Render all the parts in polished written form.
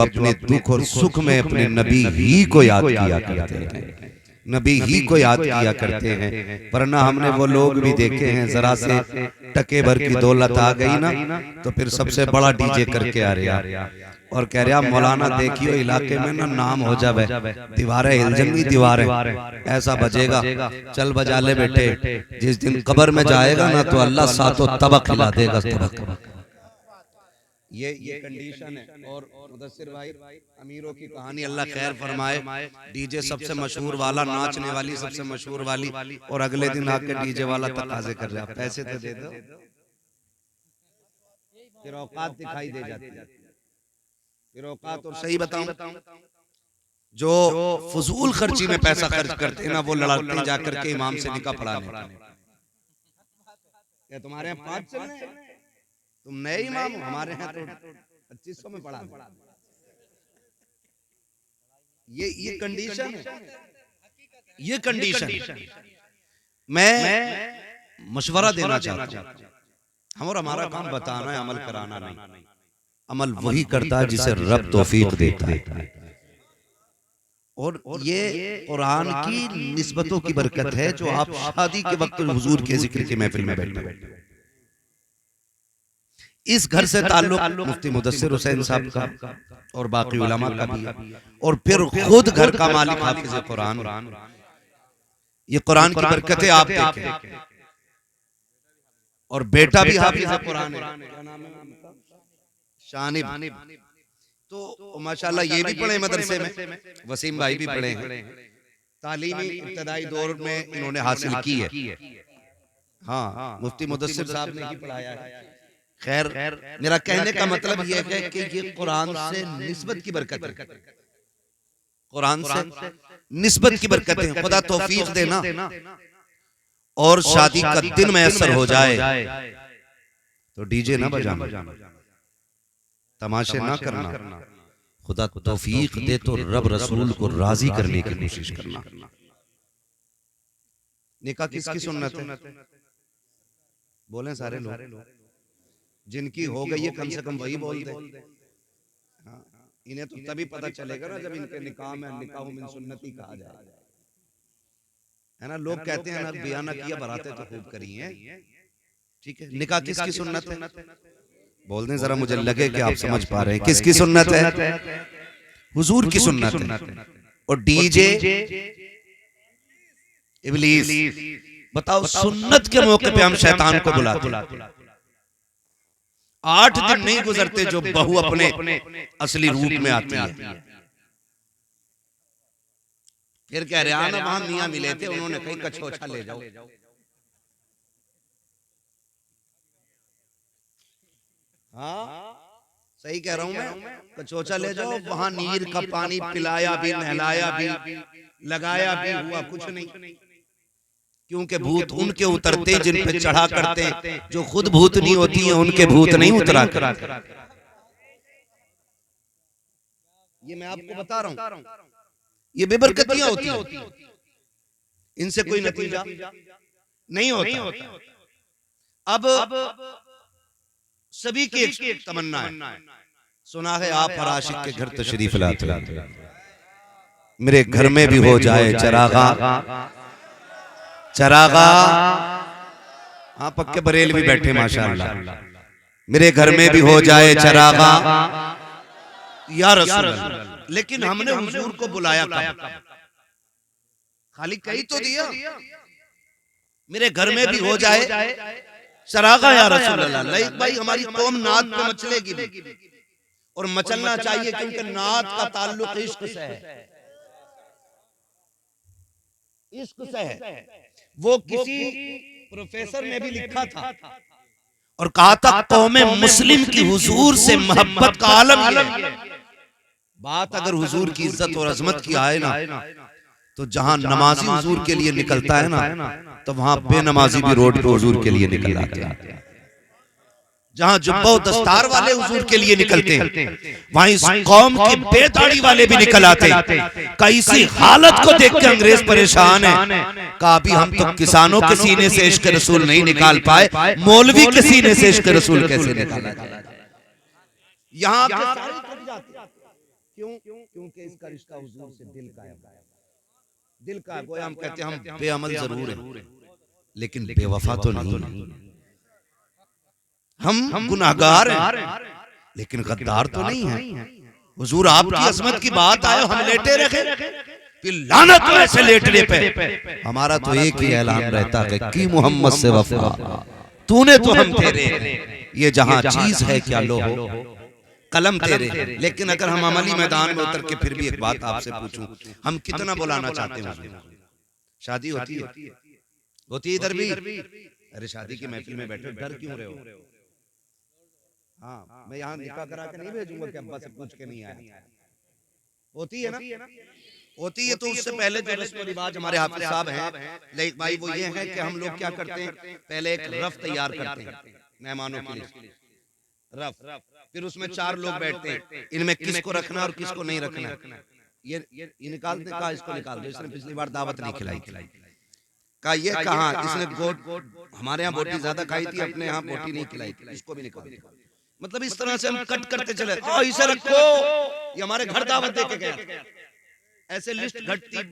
अपने दुख और सुख में अपने नबी ही को याद किया करते हैं, नबी ही को याद किया करते हैं। वरना हमने वो लोग भी देखे हैं, जरा से टके भर की दौलत आ गई ना तो फिर सबसे बड़ा डीजे करके आ रहा और कह रहा मौलाना देखियो इलाके में ना नाम हो जावे, दीवारें हिल जाएंगी, दीवारें ऐसा बजेगा, चल बजा ले बेटे, जिस दिन कब्र में जाएगा ना तो अल्लाह सातों तबक हिला देगा, तबक। ये कंडीशन है। और मुदस्सिर भाई, अमीरों की कहानी अल्लाह खैर फरमाए, डीजे सबसे मशहूर वाला, नाचने वाली सबसे मशहूर वाली, और अगले दिन आके डीजे वाला तकाजे कर रहा, पैसे तो दे दो, फिर औकात दिखाई दे जाती है, फिर औकात। और सही बताऊं, जो फजूल खर्ची में पैसा खर्च करते हैं ना, वो लड़ते हैं जाकर के इमाम से निकाह पढ़ाने। क्या तुम्हारे यहाँ 5 चल रहे हैं? तुम नए इमाम हो, हमारे यहाँ तो 2500 में पढ़ा। ये कंडीशन है, ये कंडीशन। मैं मशवरा देना चाहता हूँ, हम और हमारा काम बताना है, अमल कराना नहीं। अमल वही करता है जिसे रब तौफीक देता है। और ये कुरान की निस्बतों की बरकत है जो आप शादी के वक्त हुजूर के जिक्र की महफिल में बैठे। इस घर से ताल्लुक मुफ्ती मुदस्सिर हुसैन साहब का और बाकी उलमा का भी, और फिर खुद घर का मालिक हाफिज कुरान। ये कुरान की बरकतें आप देखें, और बेटा भी हाफिज कुरान है, क्या नाम है उनका? शानिब। तो माशाल्लाह ये भी पढ़े मदरसे में, वसीम भाई भी पढ़े हैं, तालीमी इब्तदाई दौर में इन्होंने हासिल की है। हाँ, मुफ्ती मुदस्सिर साहब ने ही पढ़ाया है। खैर, मेरा कहने का मतलब यह है कि ये कुरान से निस्बत की बरकत है, कुरान से निस्बत की बरकत है। खुदा तौफीक देना और शादी का दिन मैसर हो जाए तो डीजे ना बजाना, तमाशे ना करना, खुदा तौफीक दे तो रब रसूल को राजी करने की कोशिश करना। निकाह किसकी सुन्नत है? बोलें सारे लोग, जिनकी हो गई है कम से कम वही बोल दे। हाँ, इन्हें तो तभी पता चलेगा ना जब इनके निकाह में निकाह मिन सुन्नती कहा जाए, है ना। लोग कहते हैं ना बिया ना किया, बरातें तो खूब करी हैं, ठीक है। निकाह किसकी सुन्नत है? बोल दें जरा, मुझे लगे कि आप समझ पा रहे हैं। किसकी सुन्नत है? हुजूर की सुन्नत है। और डीजे इब्लीस। बताओ, सुन्नत के मौके पे हम शैतान को बुलाते। 8 दिन नहीं गुजरते जो बहू अपने असली रूप में आती है। फिर कह रहे हैं ना, वहां मियां मिले थे, उन्होंने कहीं कछोछा ले जाओ। हाँ, सही कह रहा हूं मैं, कछोछा ले जाओ। वहां नीर का पानी पिलाया भी, नहलाया भी, लगाया भी, हुआ कुछ नहीं। क्योंकि भूत उनके उतरते जिन पे चढ़ा करते, जो खुद भूत नहीं होती है उनके भूत नहीं उतरा कर। ये मैं आपको बता रहा हूं, ये बेबरकतियां होती हैं, इनसे कोई नतीजा नहीं होता। अब सभी की एक तमन्ना है, सुना है आप हर आशिक के घर तशरीफ लाते, मेरे घर में भी हो जाए चरागा। चरागा, हाँ पक्के बरेल भी बैठे माशाअल्लाह। मेरे घर में भी हो जाए चरागा या रसूल अल्लाह। लेकिन हमने हुजूर को बुलाया कब? खाली कही तो दिया, मेरे घर में भी हो जाए चरागा या रसूल अल्लाह। लाइक भाई, हमारी कौम नात पे मचलेगी, और मचलना चाहिए, क्योंकि नात का ताल्लुक इश्क से है, इश्क से है। वो किसी प्रोफेसर ने भी लिखा था और कहा था, कौमे मुस्लिम की हुजूर से मोहब्बत का आलम है। बात अगर हुजूर की इज्जत और अजमत की आए ना, तो जहां नमाजी हुजूर के लिए निकलता है ना, तो वहां बेनमाजी भी रोड पे हुजूर के लिए निकल आते हैं। जहां जुब्बा दस्तार वाले हुजूर के लिए निकलते हैं, वहीं इस कौम के बेदाढ़ी वाले भी निकल आते। कैसी हालत को देख के अंग्रेज परेशान है, कहा अभी हम तो किसानों के सीने से इश्क रसूल नहीं निकाल पाए, मौलवी के सीने से इश्क रसूल कैसे निकाला जाए? यहाँ क्यों? क्योंकि इसका रिश्ता हुजूर से दिल का है, दिल का। गोया हम कहते हैं हम बेअमल जरूर हैं लेकिन बेवफा तो नहीं। हम गुनाहगार हैं लेकिन गद्दार तो नहीं है। हुजूर आपकी अजमत की बात आए हम लेटे रखे कि लानत हो ऐसे लेटने पे। हमारा तो एक ही ऐलान रहता है कि मोहम्मद से वफा, तूने तो हम तेरे, ये जहां चीज है क्या लो हो कलम तेरे। लेकिन अगर हम अमली मैदान में उतर के फिर भी एक बात आपसे पूछूं, हम कितना बुलाना चाहते हैं? शादी होती है, होती है इधर भी। अरे शादी की महफिल में बैठे डर क्यों रहे हो? हाँ, मैं यहाँ निकाह करा के नहीं भेजूंगा कि अब्बा से पूछ के नहीं आया। होती है ना, होती है। तो उससे पहले जो रस्म रिवाज हमारे हाफिज साहब हैं लाइक भाई, वो ये है कि हम लोग क्या करते हैं, पहले एक रफ तैयार करते हैं मेहमानों के लिए, रफ। फिर उसमें 4 लोग बैठते हैं, इनमें किसको रखना और किसको नहीं रखना। ये निकालते, कहा इसको निकाल दो, इसने पिछली बार दावत नहीं खिलाई। कहा ये कहा इसने गोट, हमारे यहाँ बोटी ज्यादा खाई थी, अपने यहाँ बोटी नहीं खिलाई थी, इसको भी निकाल दो। मतलब इस तरह से हम कट करते चले, इसे रखो, ये हमारे घर दावत दे के गया। ऐसे लिस्ट घटती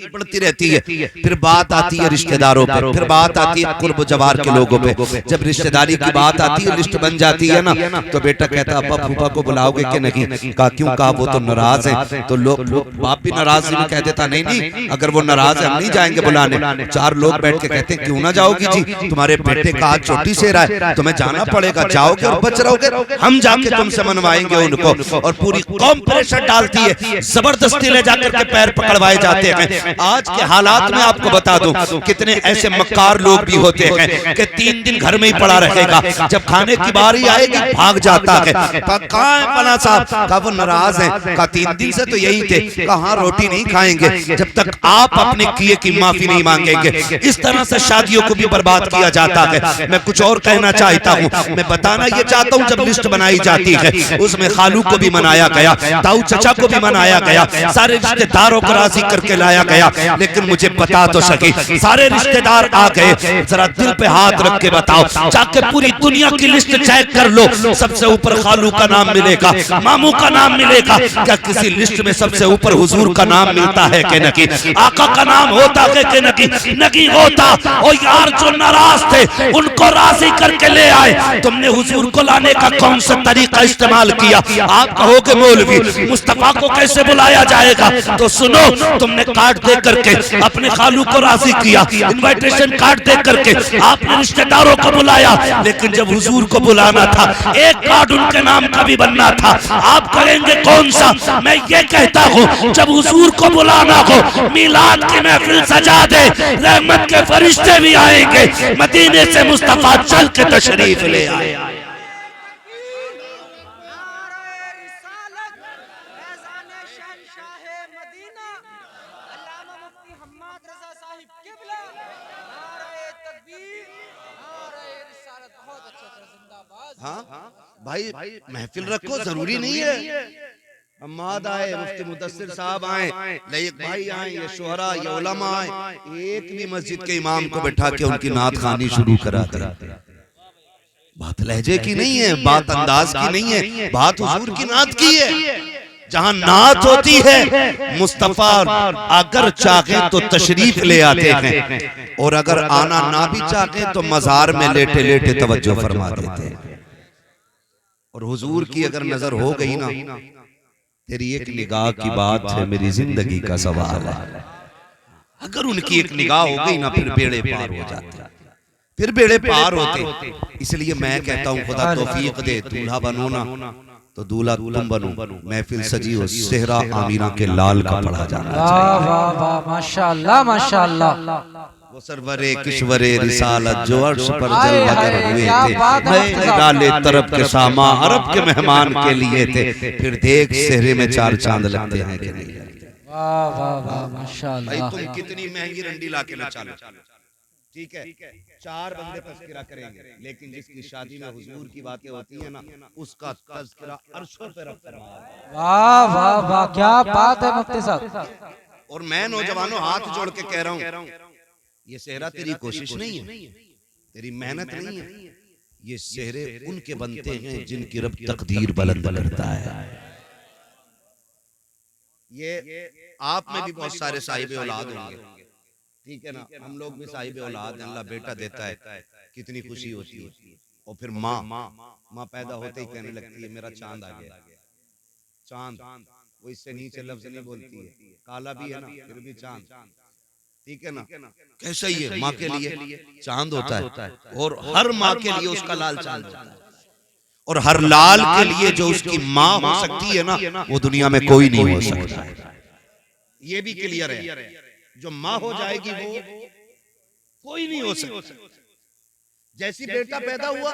बढ़ती रहती है। फिर बात आती है रिश्तेदारों पे, फिर बात आती है कुर्ब जवार के लोगों पे। जब रिश्तेदारी की बात आती है, लिस्ट बन जाती है ना, तो बेटा कहता अब्बा फूफा को बुलाओगे कि नहीं? कहा क्यों? कहा वो तो नाराज है। तो लोग बाप भी नाराज भी कह देता नहीं, अगर वो नाराज है हम नहीं जाएंगे बुलाने। 4 लोग बैठ के कहते हैं क्यों ना जाओगी जी, तुम्हारे बेटे का आज चोटी से रहा है, तुम्हें जाना पड़ेगा, जाओगे और बच रहोगे, हम जाके तुमसे मनवाएंगे उनको। और पूरी कौम प्रेशर डालती है, जबरदस्ती ले जाकर के पैर पकड़वाए जाते हैं। आज के हालात में आपको बता दूं कितने ऐसे मक्कार लोग भी होते हैं कि 3 दिन घर में ही पड़ा रहेगा, जब खाने की बारी आएगी भाग जाता है। कहाँ है फला साहब? कहा वो नाराज है। कहा 3 दिन से तो यही थे। कहा रोटी नहीं खाएंगे जब तक आप अपने किए की माफी नहीं मांगेंगे। इस तरह से शादियों को भी बर्बाद किया जाता है। मैं कुछ और कहना चाहता हूँ, मैं बताना ये चाहता हूँ, जब लिस्ट बनाई जाती है उसमें खालू को भी मनाया गया, ताऊ चचा को भी मनाया गया, सारे रिश्तेदारों को राजी करके लाया गया। लेकिन मुझे बता तो सके, सारे रिश्तेदार आ गए, जरा दिल पे हाथ रख के बताओ, जाके पूरी दुनिया की लिस्ट चेक कर लो, सबसे ऊपर खालू का नाम मिलेगा, मामू का नाम मिलेगा। क्या किसी लिस्ट में सबसे ऊपर हुजूर का नाम मिलता है कि नहीं? आका का नाम होता है कि नहीं होता? और यार जो नाराज थे उनको राजी करके ले आए। तुमने हुजूर को लाने का कौन सा तरीका इस्तेमाल किया? आप कहोगे मौलवी मुस्तफा को कैसे बुलाया जाएगा? तो सुनो, तुमने कार्ड दे करके अपने खालू को राजी किया, इनविटेशन कार्ड दे करके आपने रिश्तेदारों को बुलाया। लेकिन जब हुजूर को बुलाना था, एक कार्ड उनके नाम का भी बनना था। आप कहेंगे कौन सा? मैं ये कहता हूँ, जब हुजूर को बुलाना हो, मिलाद की महफिल सजा दे, रहमत के फरिश्ते भी आएंगे, मदीने से मुस्तफा चल के तशरीफ ले आए। हाँ भाई, महफिल रखो, जरूरी नहीं है अम्माद आए, मुफ्ती मुदस्सिर साहब आए, लयक भाई आए, ये शोहरा, ये उलमा आए, एक भी मस्जिद के इमाम को बैठा के उनकी नात खानी शुरू करा दे। बात लहजे की नहीं है, बात अंदाज की नहीं है, बात हुजूर की नात की है। जहां नात होती है, मुस्तफा अगर चाहे तो तशरीफ ले आते हैं, और अगर आना ना भी चाहे तो मजार में लेटे लेटे तवज्जो फरमा देते हैं। और हुजूर की अगर नजर हो गई ना, तेरी एक निगाह की बात है, मेरी जिंदगी का सवाल है। अगर उनकी एक निगाह हो गई ना, फिर बेड़े पार हो जाते, फिर बेड़े पार होते। इसलिए मैं कहता हूँ खुदा तौफीक दे, दूल्हा बनो ना तो दूल्हा तुम बनो। महफिल सजी हो, सेहरा आमीना के लाल का पढ़ा जाना चाहिए। वाह वाह, माशाअल्लाह माशाअल्लाह। वो सरवरे किश्वरे रिसालत जो अर्श पर जलवागर हुए थे, मैं डाले तरफ के सामा अरब के मेहमान के लिए थे, फिर देख सेहरे में 4 चांद लगते हैं कि नहीं? वाह वाह वाह, माशाअल्लाह। भाई तुम कितनी महंगी रंडी लाके नचा लो, ठीक है, 4 बंदे तज़किरा करेंगे, लेकिन जिसकी शादी में हुजूर की बातें होती है ना, उसका तज़किरा अर्शों पे रब फरमाया। वाह वाह वाह, क्या बात है मुफ्ती साहब। और मैं नौजवानों हाथ जोड़ के कह रहा हूँ, ये सेहरा तेरी कोशिश नहीं है, तेरी मेहनत नहीं है, ये सेहरे उनके बनते हैं जिनकी रब तकदीर बुलंद करता है। ये आप में भी बहुत सारे साहिब औलाद होंगे, ठीक है ना। हम लोग भी साहिब औलाद हैं, अल्लाह बेटा देता है, कितनी खुशी होती है। और फिर माँ पैदा होते ही कहने लगती है मेरा चांद आ गया। चांद, वो इससे नीचे लफ्ज नहीं बोलती है, काला भी है ना फिर भी चांद, ठीक है ना। कैसा ही है, माँ के लिए चांद होता है, और हर माँ के लिए उसका लाल चांद होता है, और हर लाल के लिए जो उसकी माँ हो सकती है ना, वो दुनिया में कोई नहीं हो सकता। ये भी क्लियर है, जो माँ हो जाएगी वो कोई नहीं हो सकता। जैसी बेटा पैदा हुआ,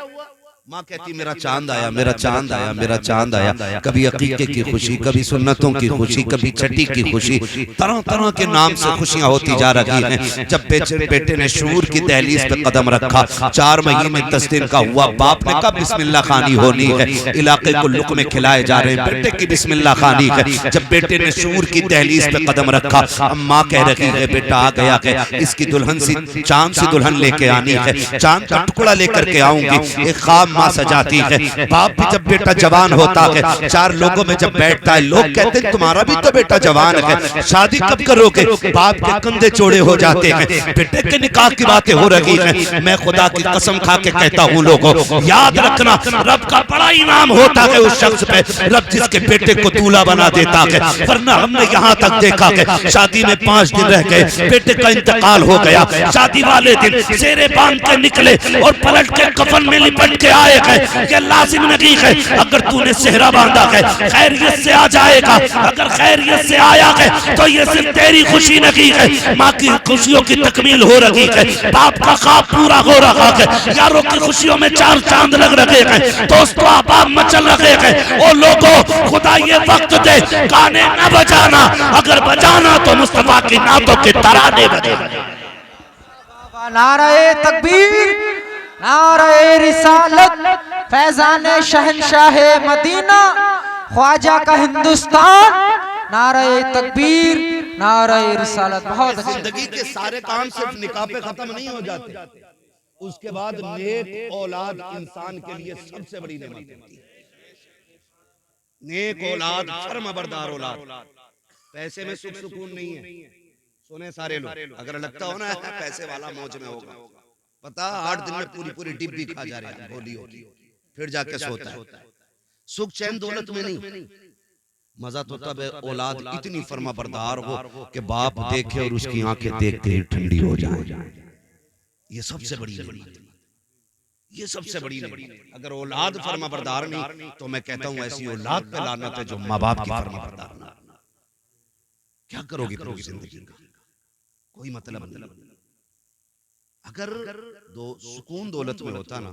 माँ कहती मेरा चांद आया, मेरा चांद आया, मेरा चांद आया। कभी अकीके की खुशी, कभी सुन्नतों की खुशी, कभी छठी की खुशी, तरह तरह के नाम से खुशियां होती जा रही हैं। जब बेटे ने शूर की दहलीज पे कदम रखा, 4 महीने 10 दिन का हुआ, बाप ने कहा बिस्मिल्लाह खानी होनी है, इलाके को लुक़मे खिलाए जा रहे हैं, बेटे की बिस्मिल्लाह खानी है। जब बेटे ने शूर की दहलीज पे कदम रखा, माँ कह रही है बेटा आ गया है, इसकी दुल्हन सी चांद सी दुल्हन लेके आनी है, चांद का टुकड़ा लेकर के आऊंगी। एक ख्वाब माँ सजाती है। बाप भी जब बेटा जवान होता है, 4 लोगों में जब बैठता है, लोग कहते हैं तुम्हारा भी तो बेटा जवान है, शादी कब करोगे? बाप के कंधे चौड़े हो जाते हैं, बेटे के निकाह की बातें हो रही हैं। मैं खुदा की कसम खा के कहता हूँ लोगों, याद रखना रब का बड़ा इनाम होता है उस शख्स पे, रब जिसके बेटे को दूल्हा बना देता है। वरना हमने यहाँ तक देखा है शादी में 5 दिन रह गए, बेटे का इंतकाल हो गया, शादी वाले दिन सेरे बांध के निकले और पलट के कफन में लिपट के आए गए। ये लाजिम नहीं है, अगर तूने सेहरा बांधा है खैरियत से आ जाएगा, अगर खैरियत से आया है तो ये सिर्फ तेरी खुशी नहीं है, माँ की खुशियों की तकमील हो रही है, बाप का ख्वाब पूरा हो रहा है, यारों की खुशियों में 4 चांद लग रहे हैं, दोस्तों आबाद मचल रहे हैं। ओ लोगों, खुदा ये वक्त दे गाने न बजाना, अगर बजाना तो मुस्तफा की नातों के तराने बजाना। नारे तकबीर, नारे रिसालत, फैजान शहनशाह मदीना, ख्वाजा का हिंदुस्तान, नारे तकबीर, नारे रिसालत। बहुत जिंदगी के सारे काम सिर्फ निकाह पे खत्म नहीं हो जाते, उसके बाद नेक औलाद इंसान के लिए सबसे बड़ी नेमत होती है। नेक औलाद, फर्माबरदार औलाद। पैसे में सुख सुकून नहीं है, सुने सारे लोग, अगर लगता हो ना पैसे वाला मौज में होगा, पता 8 दिन में पूरी पूरी डिब्बी खा जा रहे हैं गोलियों की, फिर जाके सोता है। सुख चैन दौलत में नहीं, मजा तो तब है औलाद इतनी फर्मा बरदार हो कि बाप देखे और उसकी आंखें देखते ही ठंडी हो जाए। ये सबसे बड़ी नेमत, ये सबसे बड़ी नेमत। अगर औलाद फर्मा बरदार नहीं तो मैं कहता हूं ऐसी औलाद पे लानत है जो माँ बाप की फर्मा बरदार ना। क्या करोगे पूरी जिंदगी का, कोई मतलब नहीं। अगर सुकून दौलत में होता ना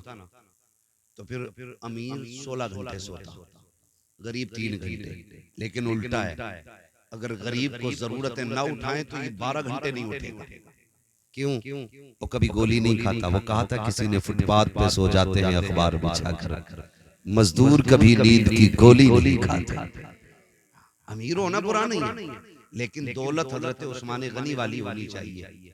तो फिर अमीर 16 घंटे सोता, गरीब 3 घंटे, लेकिन उल्टा है, अगर गरीब को जरूरत है ना उठाएं तो ये 12 घंटे नहीं उठेगा। क्यों? वो कभी गोली नहीं खाता, वो कहा था किसी ने फुटपाथ पे सो जाते हैं अखबार बिछाकर, मजदूर कभी नींद की गोली नहीं खाता। अमीर होना बुरा नहीं है, लेकिन दौलत हजरत उस्मान गनी वाली होनी चाहिए,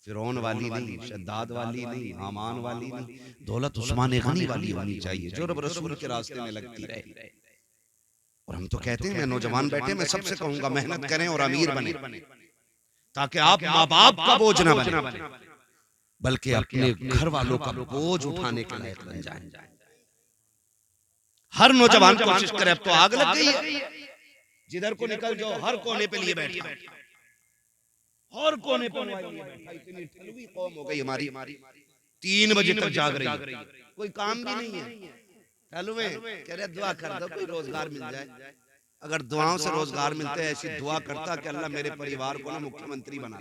फिरौन वाली नहीं, शद्दाद वाली नहीं, हामान वाली नहीं, दौलत उस्मान गनी वाली होनी चाहिए जो रब रसूल के रास्ते में लगती रहे। और हम तो कहते हैं, मैं नौजवान बैठे, मैं सबसे कहूंगा मेहनत करें और अमीर बने, ताकि आप माँ बाप का बोझ न बने, बल्कि अपने घर वालों का बोझ उठाने के लायक बन जाए। हर नौजवान कोशिश करे, अब तो आग लग गई है, जिधर को निकल जाओ हर कोने पे लिए बैठा, हर कोने पे बैठा। इतनी ठलुई कौम हो गई हमारी, 3 बजे तक जाग रही है, कोई काम भी नहीं है। ठलुए कह रहे दुआ कर दो कोई रोजगार मिल जाए, अगर दुआओं से रोजगार मिलते ऐसी दुआ करता कि अल्लाह मेरे परिवार को ना मुख्यमंत्री बना।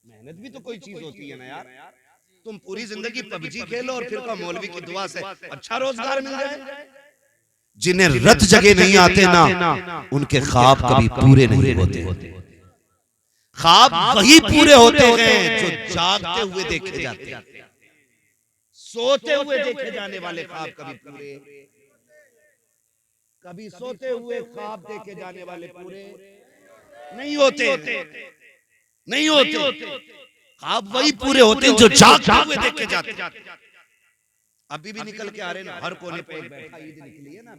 मेहनत भी तो कोई चीज होती है ना यार, तुम पूरी जिंदगी पबजी खेलो और फिर का मौलवी की दुआ से अच्छा रोजगार मिल जाए। जिन्हें रत जगह नहीं आते ना, उनके ख्वाब कभी पूरे नहीं होते। ख्वाब वही पूरे होते हैं जो जागते हुए देखे जाते हैं, सोते हुए देखे जाने वाले ख्वाब कभी पूरे, कभी सोते हुए ख्वाब देखे जाने वाले पूरे नहीं होते, नहीं होते। ख्वाब वही पूरे होते हैं जो जागते हुए देखे जाते हैं। अभी भी निकल के आ रहे ना, हर कोने पे एक बैठा, ईद निकली है ना,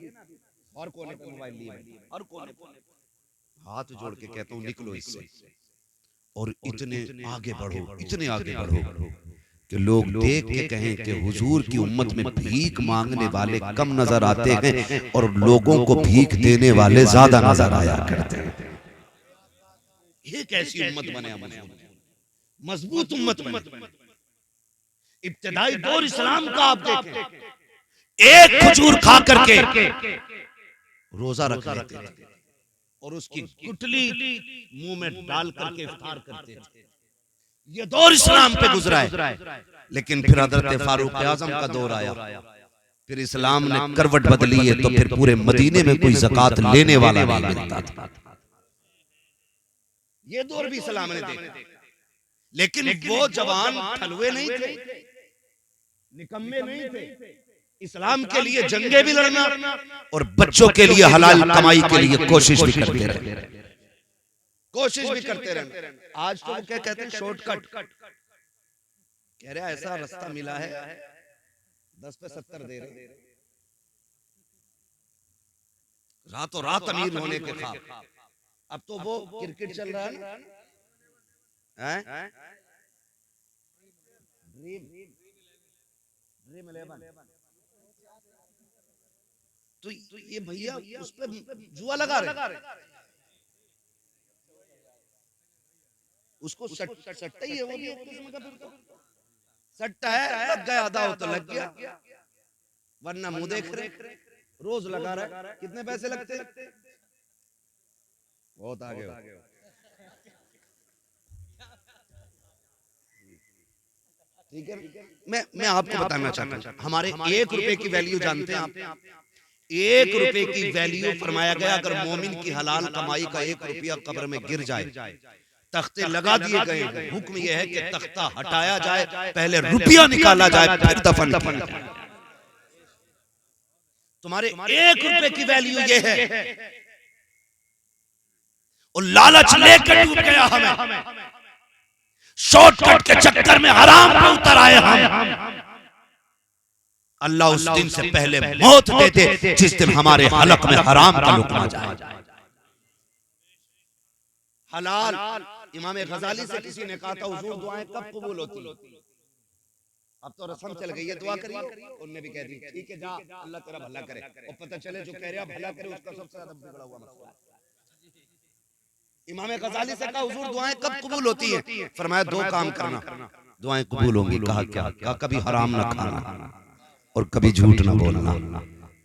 और कोने पे मोबाइल लिए और कोने पे हाथ जोड़ के कहता हूँ निकलो इससे और इतने आगे बढ़ो, इतने आगे बढ़ो कि लोग देख के कहें कि हुजूर की उम्मत में भीख मांगने वाले कम नजर आते हैं और लोगों को भीख देने वाले ज्यादा नजर आया करते हैं। ये कैसी उम्मत बने, मजबूत उम्मत बने। इब्तिदाई दौर इस्लाम का आप देखें, एक खजूर खा करके रोजा रख लेते थे और उसकी गुठली मुंह में डाल करके इफ्तार करते थे। ये दौर इस्लाम पे गुजरा है। लेकिन फिर हजरत फारूक आजम का दौर आया, फिर इस्लाम ने करवट बदली है, तो फिर पूरे मदीने में कोई ज़कात लेने वाला नहीं मिलता था। ये दौर भी इस्लाम ने देखा, लेकिन वो जवान ठलुए नहीं थे, निकम्मे नहीं थे। इस्लाम के लिए जंगे भी लड़ना और बच्चों के लिए हलाल कमाई के लिए कोशिश भी करते रहे, कोशिश भी करते रहे। आज तो क्या कहते हैं, शॉर्टकट कह रहा, ऐसा रास्ता मिला है 10 पे 70 दे रहे, रातों रात अमीर होने के ख्वाब। अब तो वो क्रिकेट चल रहा है, ड्रीम 11, तो ये भैया उस पे जुआ लगा रहे, उसको सट्टा ही है, वो भी एक किस्म का सट्टा है, लग गया आधा हो तो लग गया, वरना मुंह देख रहे, रोज लगा रहा है। कितने पैसे लगते हैं? बहुत आगे हो। ठीक है, मैं आपको बताना चाहता हूँ, हमारे 1 रुपए की वैल्यू जानते हैं आप? 1 रुपए की वैल्यू फरमाया गया, अगर मोमिन की हलाल कमाई का 1 रुपया कब्र में गिर जाए, तख्ते लगा दिए गए, हुक्म यह है कि तख्ता हटाया जाए, पहले रुपया निकाला जाए, फिर दफन किया। तुम्हारे 1 रुपए की वैल्यू यह है, और लालच लेकर डूब गया हमें, शॉर्टकट के चक्कर में हराम पे उतर आए हम। अल्लाह उस दिन से पहले मौत दे दे जिस दिन हमारे हलक में हराम का लुकमा जाए। हलाल, इमाम गजाली से किसी ने कहा था, हुजूर दुआएं कब कबूल होती? अब तो रस्म चल गई है, दुआ करिए। उन्होंने भी कह दी, ठीक है जा, अल्लाह तेरा भला करे, और पता चले जो कह रहा भला करे उसका सबसे ज्यादा बिगड़ा हुआ मसला है। इमाम गजाली से कहा, हुजूर दुआएं कब कबूल होती है? फरमाया 2 काम करना, दुआएं कबूल होंगी। कहा क्या? कहा कभी हराम ना खाना और कभी झूठ ना बोलना।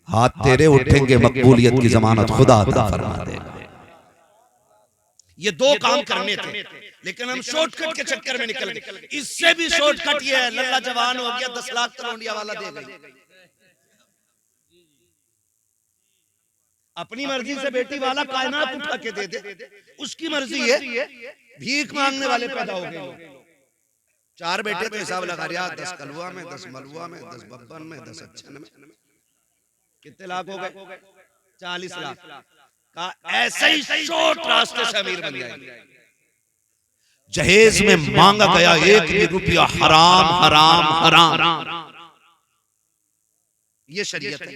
हाथ तेरे उठेंगे, मकबूलियत की जमानत खुदा अता फरमा देगा। ये 2 काम करने थे, लेकिन हम शॉर्टकट के चक्कर में निकल गए। इससे भी शॉर्टकट ये है, लल्ला जवान हो गया, 10 लाख तलौंडिया वाला दे गई। अपनी मर्जी से बेटी वाला कायनात उठा के दे दे, उसकी मर्जी है। भीख मांगने वाले पैदा हो गए। 4 बेटे तो हिसाब लगा रहा, 10 कलवा में, 10 मलवा में, 10 बब्बन में, 10 अच्छन में, कितने लाख हो गए? 40 लाख का। ऐसे ही शॉर्ट रास्ते से अमीर बन जाएंगे। जहेज में मांगा गया 1 भी रुपया हराम हराम हराम। ये शरीयत है,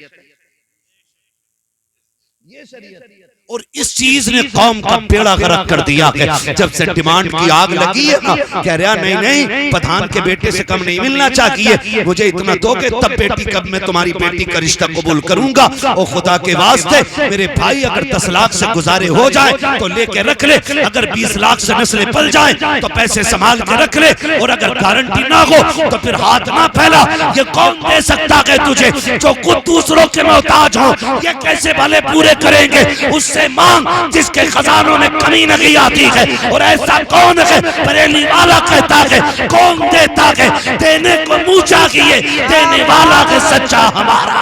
ये शरीयत। और इस चीज ने कौम का बेड़ा गर्क कर दिया है। जब से डिमांड की आग लगी है ना, कह रहा नहीं नहीं, प्रधान के बेटे से कम नहीं मिलना चाहिए, मुझे इतना दोगे तब बेटी, कब मैं तुम्हारी बेटी का रिश्ता कबूल करूंगा। और खुदा के वास्ते मेरे भाई, अगर 10 लाख से गुजारे हो जाए तो लेके रख ले, अगर 20 लाख से नस्लें पल जाए तो पैसे संभाल के रख ले, और अगर गारंटी ना हो तो फिर हाथ ना फैला। ये कौन दे सकता है तुझे, जो खुद दूसरों के मोहताज हो? ये कैसे भले पूरे करेंगे? उससे मांग जिसके खजानों में कमी नहीं आती है। और ऐसा कौन है? बरेली वाला कहता है, कौन देता है? देने को मुंह चाहिए, देने वाला है सच्चा हमारा।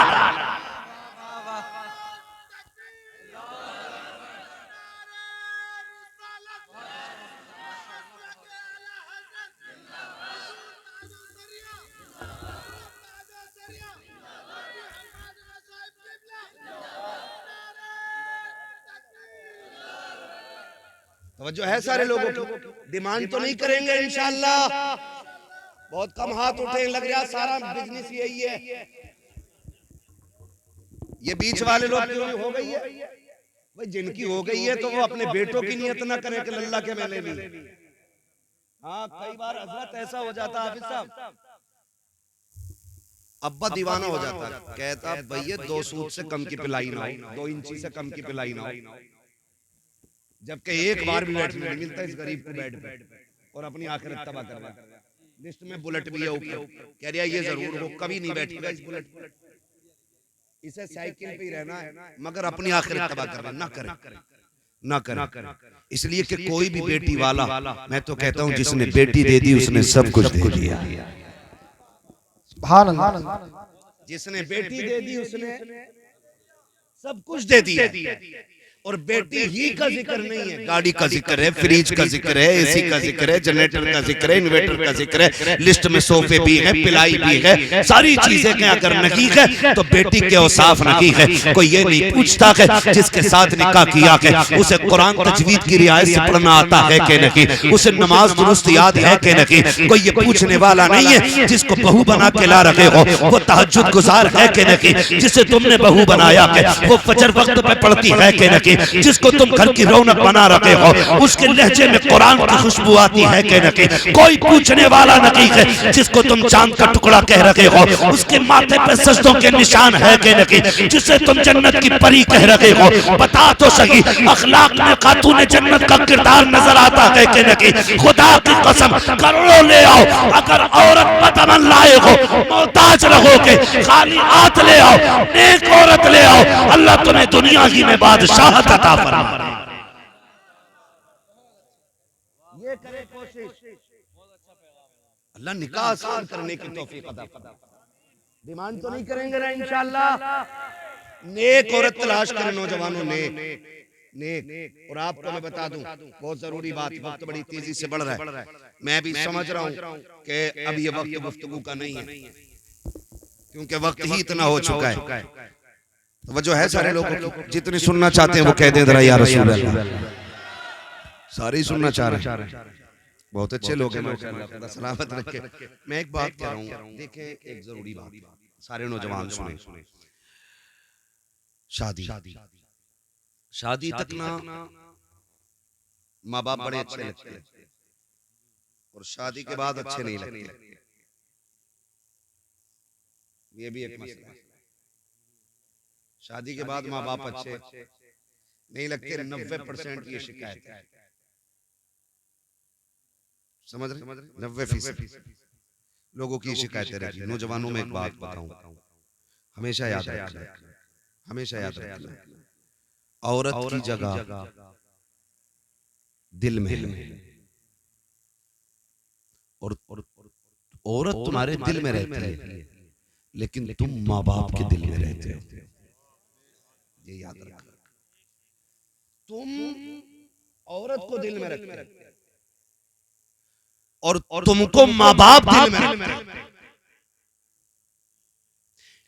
जो है सारे लोगों की डिमांड तो नहीं करेंगे इंशाअल्लाह। बहुत कम हाथ उठे, लग रहा सारा बिजनेस यही है। ये बीच वाले लोग क्यों हो गई है भाई? जिनकी हो गई है तो वो अपने बेटों की नियत ना करें कि अल्लाह के मैंने ली। हाँ, कई बार हजरत ऐसा हो जाता हाफिज साहब, अब्बा दीवाना हो जाता है, कहता भैया 2 सूद से कम की पिलाई ना हो, 2 इंची से कम की पिलाई ना हो। जबकि एक बार भी बैठने नहीं मिलता इस गरीब को बेड पे, और अपनी आखिरत तबाह कर रहा है। लिस्ट में बुलेट भी है ऊपर, कह रहा ये जरूर हो, कभी नहीं बैठेगा इस बुलेट पर, इसे साइकिल पे ही रहना है, मगर अपनी आखिरत तबाह कर रहा। ना करें, ना करें। इसलिए कि कोई भी बेटी वाला, मैं तो कहता हूं जिसने बेटी दे दी उसने सब कुछ दे दिया। सुभान अल्लाह। जिसने बेटी दे दी उसने सब कुछ दे दिया। और बेटी ही का जिक्र नहीं है, गाड़ी का जिक्र है, फ्रिज का जिक्र है, एसी का जिक्र है, जनरेटर का जिक्र है, इन्वर्टर का जिक्र है, लिस्ट में सोफे भी है, पिलाई भी है, सारी चीजें के अगर नकीक है तो बेटी के औसाफ नकीक है। कोई ये नहीं पूछता है जिसके साथ निकाह किया है उसे कुरान तजवीद की रियायत से पढ़ना आता है कि नहीं, उसे नमाज दुरुस्त याद है कि नहीं। कोई ये पूछने वाला नहीं है जिसको बहू बना के ला रखे हो वो तहज्जुद गुजार है कि नहीं, जिसे तुमने बहू बनाया है वो फजर वक्त पे पढ़ती है कि नहीं, जिसको तुम घर की रौनक बना रखे हो उसके लहजे में कुरान की खुशबू आती है कि नहीं। कोई पूछने वाला नहीं है जिसको तुम चांद का टुकड़ा कह रखे हो उसके माथे पे सजदों के निशान है कि नहीं, जिसे तुम जन्नत की परी कह रखे हो। बता तो सही अखलाक में खातून जन्नत का किरदार नजर आता है कि नहीं। खुदा की कसम करोड़ों ले आओ, अगर औरत बदमन लाए हो मोहताज रहोगे, खाली हाथ ले आओ, नेक औरत ले आओ, अल्लाह तुम्हें दुनिया ही में बादशाहत अता फरमाए। ये करे कोशिश, अल्लाह निकाह आसान करने की तौफीक अता फरमाए। डिमांड तो नहीं करेंगे ना इंशाअल्लाह। नेक औरत तलाश करें नौजवानों, नेक। और आपको मैं बता दूं बहुत जरूरी बात, वक्त बड़ी तेजी से बढ़ रहा है, मैं भी समझ रहा हूं कि अब ये वक्त गुफ्तगू का नहीं है, क्योंकि वक्त ही इतना हो चुका है। वजह है सारे लोगों की, जितने सुनना चाहते हैं वो कह दे जरा या रसूल अल्लाह। सारे सुनना चाह रहे हैं, बहुत अच्छे लोग हैं माशाअल्लाह, सलामत रखे। मैं एक बात कह रहा हूँ, देखें एक जरूरी बात, सारे नौजवान सुने। शादी तक ना माँ बाप बड़े अच्छे लगते हैं और शादी के बाद अच्छे नहीं लगते, ये भी एक मसला है। शादी के बाद माँ बाप अच्छे नहीं लगते, 90% ये शिकायत है, समझ रहे? 90% लोगों की शिकायतें रहती है। नौजवानों में एक बात बताऊं, हमेशा याद रखना, औरत की जगह दिल में है, और औरत तुम्हारे दिल में रहती है लेकिन तुम माँ बाप के दिल में रहते हो, ये याद रखना। तुम औरत को दिल में रखते हो और तुमको माँ बाप दिल में रखते हैं।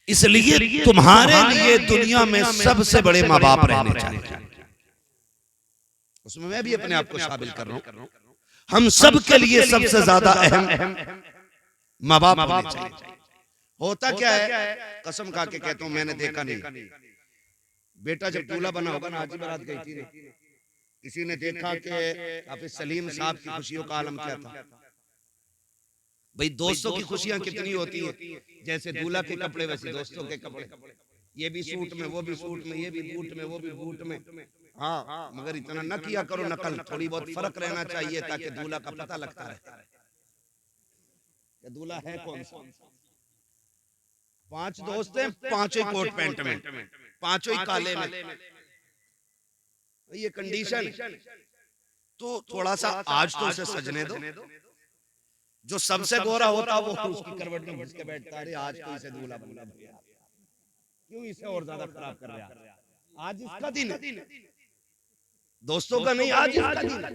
इसलिए तुम्हारे लिए दुनिया में सबसे बड़े माँ बाप रहने चाहिए। उसमें मैं भी अपने आप को शामिल कर रहा हूं। हम सब के लिए सबसे ज्यादा अहम माँ बाप होने चाहिए। होता क्या है, कसम खा के कहता हूं, मैंने देखा नहीं, बेटा जब दूल्हा बना होगा ना, हाजी बारात गई थी, किसी ने देखा कि हाफिज सलीम साहब की खुशियों का आलम क्या था। भाई दोस्तों की खुशियां कितनी होती है, जैसे दूल्हा के कपड़े वैसे दोस्तों के कपड़े, ये भी सूट में, वो भी सूट में, ये भी बूट में, वो भी बूट में। हाँ, मगर इतना न किया करो नकल, थोड़ी बहुत फर्क रहना चाहिए ताकि दूल्हा का पता लगता रहे कि दूल्हा है कौन सा। 5 दोस्त हैं, पांचों ही कोट पैंट में, पांचों ही काले में, ये कंडीशन। तो थोड़ा सा आज तो उसे सजने दो, जो सबसे गोरा होता वो उसकी करवट में घुस के बैठता है, आज तो इसे दूल्हा बना दिया, क्यों इसे और ज्यादा खराब कर रहा है। आज इसका दिन है, दोस्तों का नहीं, आज इसका दिन है।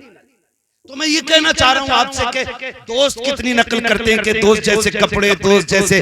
तो मैं ये कहना चाह रहा हूं आपसे कि दोस्त कितनी नकल करते हैं कि दोस्त जैसे कपड़े, दोस्त जैसे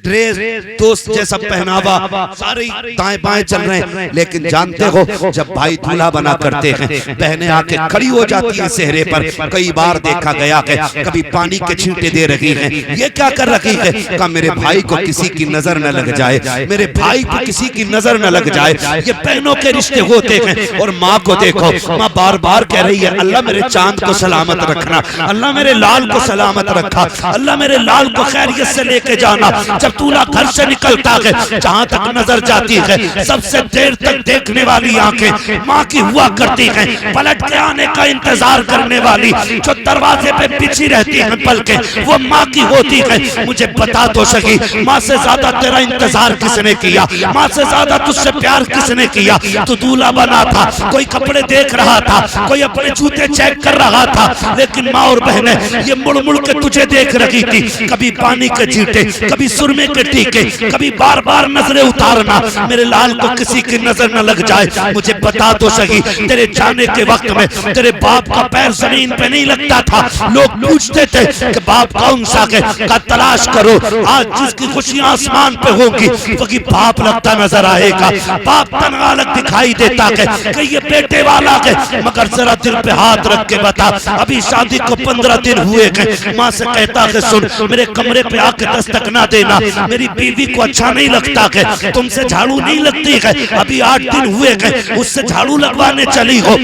ड्रेस, दोस्त जैसा पहनावा, सारे दाएं बाएं चल रहे हैं। लेकिन जानते हो जब भाई दूल्हा बना करते हैं, बहनें आके खड़ी हो जाती हैं सेहरे पर। कई बार देखा गया है कभी पानी के छींटे दे रही हैं, ये क्या कर रही है? कहा मेरे भाई को किसी की नजर न लग जाए, मेरे भाई को किसी की नजर न लग जाए। ये बहनों के रिश्ते होते हैं। और माँ को देखो, माँ बार बार कह रही है अल्लाह मेरे चांद को सलामत रखना, अल्लाह मेरे लाल को सलामत रखा, अल्लाह मेरे लाल को खैरियत से लेके जाना। जब दूल्हा घर से निकलता है, जहां तक नजर जाती है, सबसे देर तक देखने वाली आंखें माँ की हुआ करती हैं। पलट के आने का इंतजार करने वाली जो दरवाजे पे बिछी रहती है पलके, वो माँ की होती है। मुझे बता तो सही, माँ से ज्यादा तेरा इंतजार किसने किया? माँ से ज्यादा तुझसे प्यार किसने किया? तू दूल्हा बना था, कोई कपड़े देख रहा था, कोई अपने जूते चेक कर रहा था, लेकिन माँ और बहनें ये मुड़ मुड़ के तुझे देख रही थी। कभी पानी के छींटे, कभी सुरमे के टीके, कभी बार बार नजरें उतारना, मेरे लाल को किसी की नजर न लग जाए। मुझे बता तो सही, तेरे जाने के वक्त में तेरे बाप का पैर जमीन पे नहीं लगता था। लोग पूछते थे कि बाप कौन सा है, का तलाश करो। आज जिसकी खुशियां आसमान पे होंगी वही बाप लगता नजर आएगा। बाप तनहा अलग दिखाई देता है कि ये बेटे वाला है, मगर जरा दिल पे हाथ रख के बता, अभी शादी को 15 दिन हुए हैं। माँ से कहता है सुन, मेरे कमरे पे आके दस्तक ना देना, मेरी बीवी को अच्छा नहीं लगता है, तुमसे झाड़ू नहीं लगती है। अभी 8 दिन हुए हैं, उससे झाड़ू लगवाने चली हो।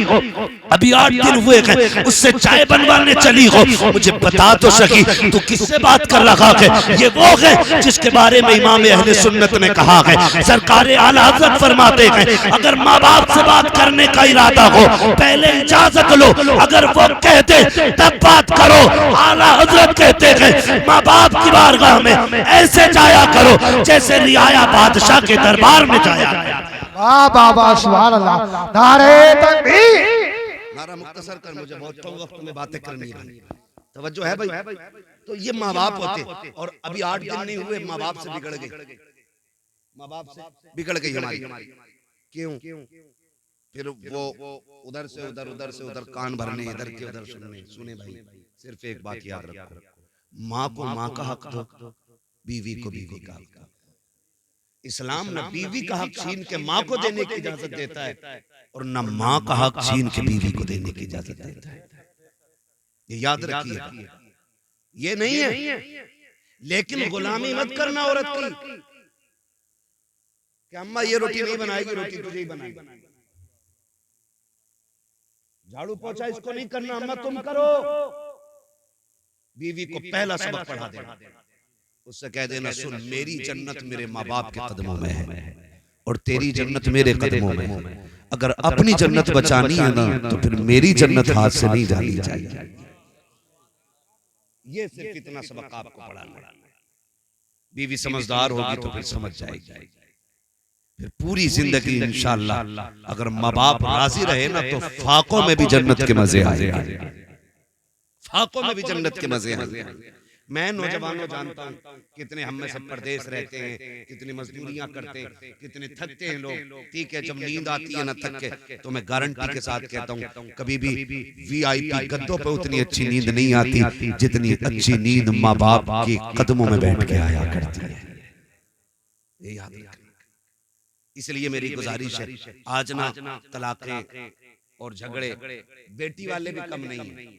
अभी 8 दिन हुए हैं, उससे चाय बनवाने चली हो। मुझे बता तो सकी तू किससे बात कर रहा है? ये वो है जिसके बारे में इमाम अहले सुन्नत ने कहा है। सरकारे आला हज़रत फरमाते हैं अगर माँ बाप से बात करने का इरादा हो पहले इजाजत लो, अगर वो कहते तब बात करो। आला हज़रत कहते हैं माँ बाप की बारगाह में ऐसे जाया करो जैसे रियाया बादशाह के दरबार में जाया। वाह बाबा सुभान अल्लाह, नारे तकबीर। नारा मुख्तसर कर, मुझे बहुत कम वक्त में बातें करनी है। तवज्जो है भाई? तो ये माँ बाप होते, और अभी 8 दिन नहीं हुए माँ बाप से बिगड़ गए, माँ बाप से बिगड़ गई हमारी। क्यों? फिर वो उधर से उधर, उधर से उधर कान भरने, इधर के उधर सुनने। सुने भाई, सिर्फ एक बात याद रखो, माँ को माँ का हक दो, बीवी को बीवी का हक दो। इस्लाम न बीवी का हक छीन के माँ को देने की इजाजत देता है, और न माँ का हक छीन के बीवी को देने की इजाजत देता है। ये याद रखिए, ये नहीं है। लेकिन गुलामी मत करना औरत की कि अम्मा ये रोटी नहीं बनाएगी, रोटी तुझे ही बनाएगी। झाड़ू पोछा इसको नहीं करना, अम्मा तुम करो। बीवी को पहला सबक पढ़ा देना, उससे कह देना सुन, मेरी जन्नत मेरे माँ बाप के कदमों में है और तेरी जन्नत मेरे कदमों में है। अगर अपनी जन्नत बचानी है ना तो फिर मेरी जन्नत हाथ से नहीं जानी चाहिए। ये सिर्फ इतना सबक आपको पढ़ाना है। बीवी समझदार होगी तो फिर समझ जाएगी। फिर पूरी जिंदगी इंशाअल्लाह अगर माँ बाप राजी रहे ना तो फाकों में भी जन्नत के मजे आएंगे, फाकों में भी जन्नत के मजे आएंगे। मैं नौजवानों जानता हूँ कितने हम में से परदेश रहते हैं, कितनी मजदूरियां करते हैं, कितने थकते हैं लोग। ठीक है, जब नींद आती है ना थक के, तो मैं गारंटी के साथ कहता हूँ कभी भी VIP गद्दों पे उतनी अच्छी नींद नहीं आती जितनी अच्छी नींद माँ बाप के कदमों में बैठ के आया करती है। ये याद रखना। इसलिए मेरी गुजारिश है, आज ना तलाकें और झगड़े बेटी वाले भी कम नहीं है।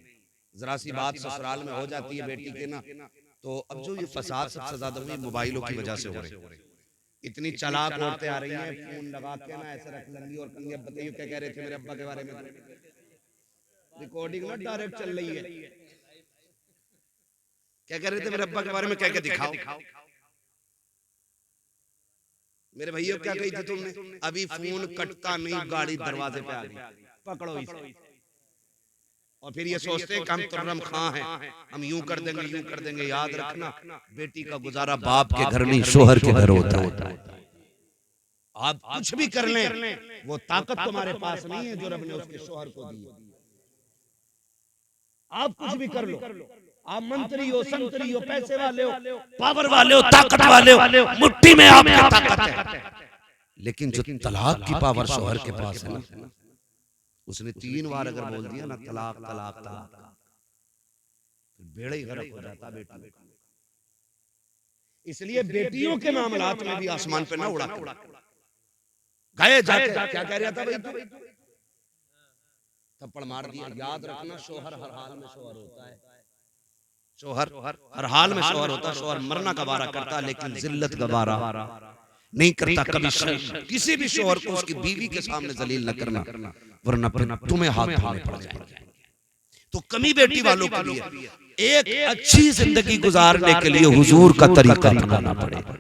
जरा सी बात ससुराल में हो जाती है बेटी के ना, तो अब जो ये फसाद सबसे ज्यादा हुई मोबाइलों की वजह से हो रही है। इतनी चालाक औरतें आ रही हैं, फोन लगा के ना ऐसे रख लेंगी और कहेंगी अब बताइए क्या कह रहे थे मेरे अब्बा के बारे में। रिकॉर्डिंग ना डायरेक्ट चल रही है, क्या कह रहे थे मेरे अब्बा के बारे में, कह के दिखाओ। मेरे भैया क्या कही थी तुमने? अभी फोन कटता नहीं, गाड़ी दरवाजे पे आ गई, पकड़ो इसे। और फिर ये सोचते हैं कि हम तुर्रम खां हैं, हम यूं कर देंगे। याद रखना, बेटी का गुजारा बाप के घर नहीं शोहर के घर होता है। आप कुछ भी कर लें, वो ताकत तुम्हारे पास नहीं है जो रब ने उसके शोहर को दी है। आप कुछ भी कर लो, आप मंत्री हो, संतरी हो, पैसे वाले हो, पावर वाले हो, ताकत वाले हो, मुट्ठी में आपकी ताकत है। लेकिन जो तलाक की पावर शोहर के पास है ना, उसने 3 बार अगर बोल दिया ना तलाक तलाक तलाक, बेड़ा ही गर्क हो जाता बेटी। इसलिए बेटियों के मामलात में भी आसमान पे ना उड़ा गए जाके। क्या कह रहा था भाई? थप्पड़ मार दिया। याद रखना, शोहर हर हाल में शोहर होता है, शोहर हर हाल में शोहर होता है। शोहर मरना गवारा करता है लेकिन जिल्लत गवारा नहीं करता कभी। किसी भी शोहर को उसकी बीवी के सामने जलील न करना, वरना फिर तुम्हें हाथ धोने पड़ जाएंगे। तो कमी बेटी वालों के लिए एक अच्छी जिंदगी गुजारने के लिए हुजूर का तरीका अपनाना पड़ेगा।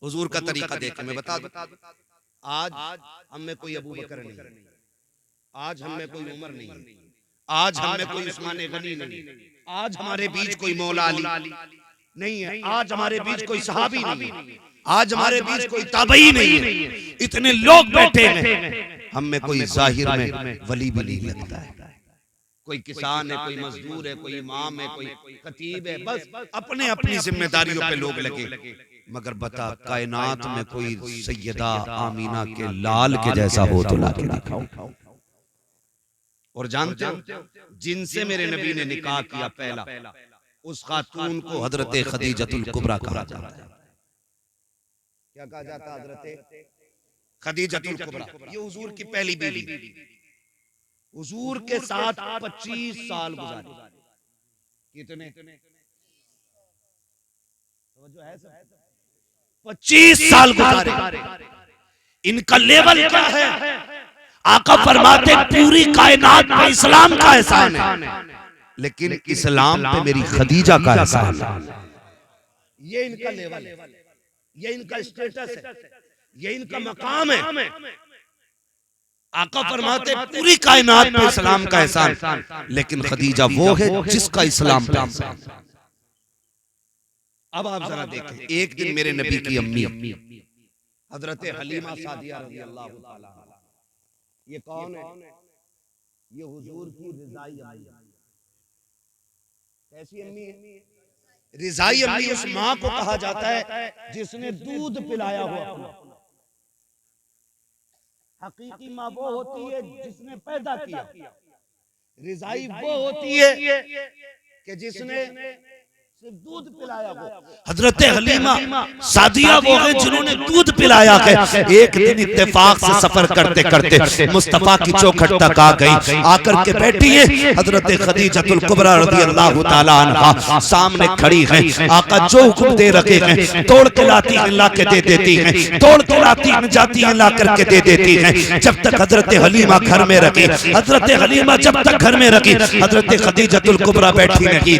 हुजूर का तरीका देख मैं बता दूं, आज हम में कोई अबू बकर नहीं, आज हम में कोई उमर नहीं, आज हम में कोई उस्मान गनी नहीं, आज हमारे बीच कोई मौला अली नहीं है, आज हमारे बीच कोई सहाबी नहीं, आज हमारे बीच कोई ताबई नहीं है। इतने लोग बैठे हैं, हम में कोई जाहिर में वली भी नहीं लगता है। कोई किसान है, कोई मजदूर है, कोई इमाम है, कोई खतीब है, बस अपने अपनी जिम्मेदारियों पे लोग लगे। मगर बता, कायनात में कोई सैयदा आमीना के लाल के जैसा हो तो लाके दिखाओ। और जानते हो जिनसे मेरे नबी ने निकाह किया पहला, उस खातून को हजरत खदीजतुल कुबरा कहा जाता है। क्या कहा जाता है? हजरत खदीजतुल कुबरा। ये हुजूर की पहली बीवी, हुजूर के साथ 25 साल गुजारे। कितने? 25 साल गुजारे। इनका लेवल क्या है? आका फरमाते पूरी कायनात में इस्लाम का एहसान है, लेकिन इस्लाम पे मेरी खदीजा का एहसान है। ये इनका लेवल है, ये इनका स्टेटस है, ये इनका मकाम है। आका फरमाते पूरी कायनात पे इस्लाम का एहसान, लेकिन खदीजा वो है जिसका इस्लाम पे एहसान। अब आप जरा देखें, एक दिन मेरे नबी की अम्मी हजरत हलीमा सादिया रज़ियल्लाहु ताला, ये कौन है? ये हुजूर की रिजाई अम्मी। कैसी अम्मी है? रिजाई अम्मी उस माँ को कहा जाता है जिसने दूध पिलाया हुआ। हकीकी माँ वो होती है जिसने पैदा किया, रिजाई वो होती है कि जिसने सिर्फ दूध पिलाया हो। हजरत हलीमा सादिया वो है जिन्होंने दूध पिलाया है। एक दिन इत्तेफाक से सफर करते करते मुस्तफा की चौखट तक आ गई, आकर के बैठी है हजरत खदीजतुल कुबरा रज़ियल्लाहु ताला अन्हा सामने खड़ी है। आका जो हुक्म दे रखे हैं, तोड़ के लाती हैं ला के दे देती हैं, तोड़ के लाती हैं जाती हैं ला करके दे देती हैं। जब तक हजरत हलीमा घर में रखी, हजरत हलीमा जब तक घर में रखी, हजरत खदीजतुल कुबरा बैठी नहीं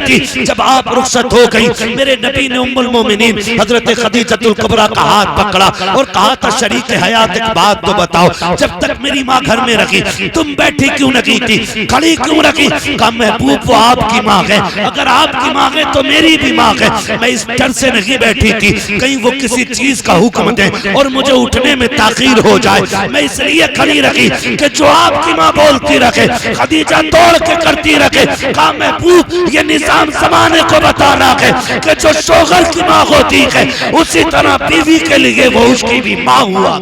थी। जब आप रुखसत हो गई, मेरे नबी ने उम्मुल मोमिनीन हजरत खदीजतुल कुबरा का हाथ पकड़ा और कहा था शरीक हयात एक बात तो बताओ, जब तक मेरी माँ घर में रखी तुम बैठी क्यों नहीं थी, खड़ी क्यों रखी? कहा महबूब वो आपकी माँ है, अगर आपकी माँ है तो मेरी भी माँ है। मैं इस डर से नहीं बैठी थी कहीं वो किसी चीज का हुक्म दे और मुझे उठने में ताखीर हो जाए, मैं इसलिए खड़ी रखी कि जो आपकी माँ बोलती रखे, खदीजा तोड़ के करती रखे। कहा महबूब ये निजाम ज़माने को बताना है कि जो शोहर की माँ होती है उसी तरह बीवी के लिए वो उसकी भी माँ हुआ।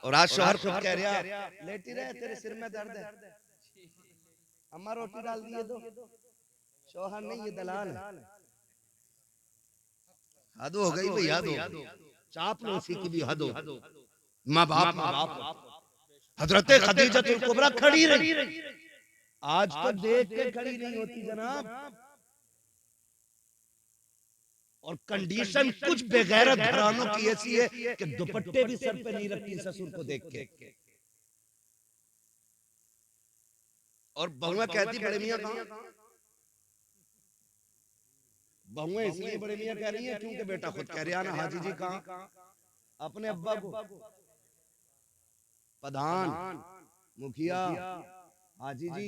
और आज शोहर खुद कह रहा लेटी रहे, तेरे सिर में दर्द है, अम्मा रोटी डाल दिए दो। शोहर नहीं, ये दलाल है। हद हो गई भाई, हद हो। चापलूसी की भी हद हो। माँ बाप हजरत खदीजतुल कुबरा खड़ी रही, आज तो देख के खड़ी नहीं होती जनाब। और कंडीशन कुछ बेगैरत घरानों की ऐसी है कि दुपट्टे भी सर पे नहीं रखती ससुर को देख के। और बहुएं कहती बड़े मियां कहां? बहुएं इसलिए बड़े मियां कह रही हैं क्योंकि बेटा खुद कह रहा ना हाजी जी कहां? अपने अब्बा को प्रधान मुखिया हाजी जी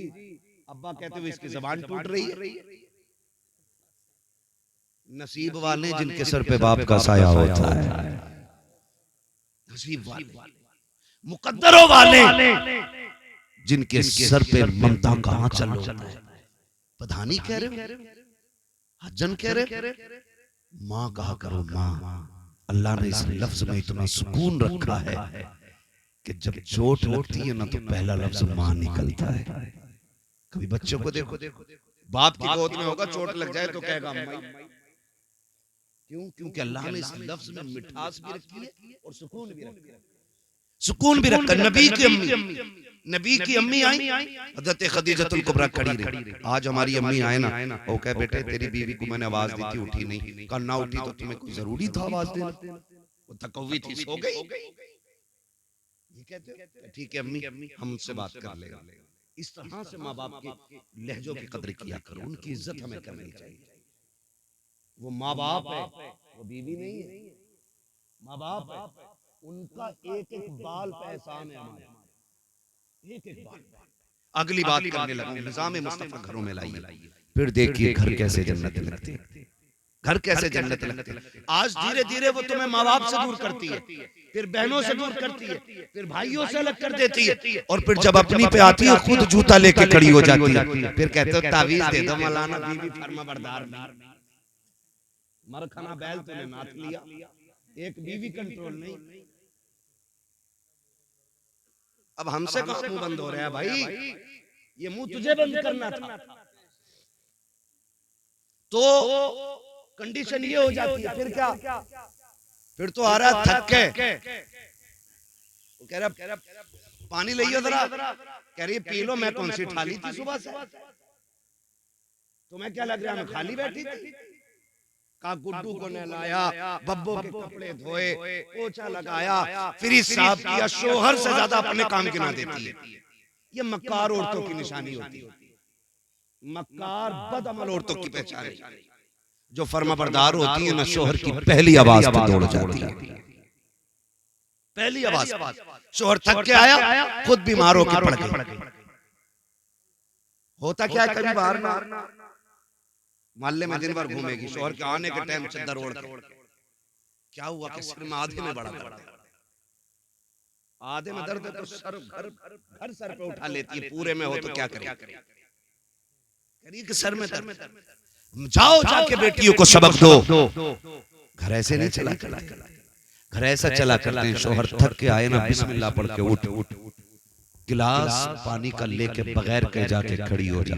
अब्बा कहते हुए इसकी जबान टूट रही है। नसीब वाले जिनके सर पे बाप का साया होता है, नसीब वाले, मुकद्दरों वाले जिनके सर पे ममता का आंचल होता है। प्रधानी कह रहे हो, हजन कह रहे, माँ कहा करो माँ, अल्लाह ने इस लफ्ज में इतना सुकून रखा है कि जब चोट लगती है ना तो पहला लफ्ज मां निकलता है। कभी बच्चों को देखो, बाप की गोद में होगा, चोट लग जाए तो कहेगा अम्मा। क्यों? क्योंकि अल्लाह ने इस लफ्ज में मिठास भी रखी है और सुकून भी रखा है। सुकून भी रखा। नबी की अम्मी आई, हज़रत खदीजतुल कुबरा खड़ी रही। आज हमारी अम्मी आए ना, वो कहे बेटे तेरी बीवी को मैंने आवाज दी थी, उठी नहीं। कहा ना उठी तो तुम्हें कोई जरूरी था आवाज देना? वो तकव्वी थी, सो गई। ये कहते हो ठीक है अम्मी, हम उनसे बात कर लेगा। इस तरह से माँ बाप के लहजों की कदर किया करो, उनकी इज्जत हमें करनी चाहिए। वो माँ बाप है, वो बीवी नहीं है, माँ बाप है। उनका एक एक बाल पे एहसान है हमारा, एक एक बाल। अगली बात करने लगा, निजाम मुस्तफा घरों में लाइए, फिर देखिए घर कैसे जन्नत लगती है, घर कैसे जन्नत लगती है। आज धीरे धीरे वो तुम्हें माँ बाप से दूर करती है, फिर बहनों से दूर करती है, फिर भाइयों से अलग कर देती है, और फिर जब अपनी पे आती है खुद जूता लेके खड़ी हो जाती है। फिर कहते हो तावीज दे दो मौलाना, बीवी फरमा बरदार मरखाना बैल तूने नाथ लिया, एक बीवी कंट्रोल नहीं। अब हमसे कहाँ मुंह बंद हो रहा है भाई? ये मुंह तुझे बंद करना था। तो कंडीशन ये हो जाती है, फिर क्या? फिर तो आ रहा थक के, वो कह रहा पानी लियो जरा, कह रही पी लो, मैं कौन सी ठाली थी सुबह से, तुम्हें क्या लग रहा है मैं खाली बैठी थी? का गुड्डू को नहलाया, बब्बो के कपड़े धोए, पोछा लगाया, फिर साहब किया, शोहर से ज्यादा अपने काम गिना देती है। ये मक्कार औरतों की निशानी होती है, मक्कार बदअमल औरतों की पहचान है। जो फर्माबरदार होती है ना, शोहर की पहली आवाज पे दौड़ जाती है, पहली आवाज। शोहर थक के आया, खुद बीमार होकर पड़ गई। होता क्या है, कभी बाहर ना मोहल्ले में दिन भर घूमेगी, शोहर के आने के टाइम चद्दर ओढ़ के, क्या हुआ कि सिर में आधे में बड़ा दर्द है, आधे में दर्द है तो सर घर सर पे उठा लेती है, पूरे में हो तो क्या करे, करिए कि सर में दर्द। जाओ जाके बेटियों को सबक दो। घर ऐसे नहीं चला, घर ऐसा चला करते हैं, शोहर थक के आए ना, बिस्मिल्लाह पढ़ के उठ, गिलास पानी का लेके बगैर कहे जाके खड़ी हो जा।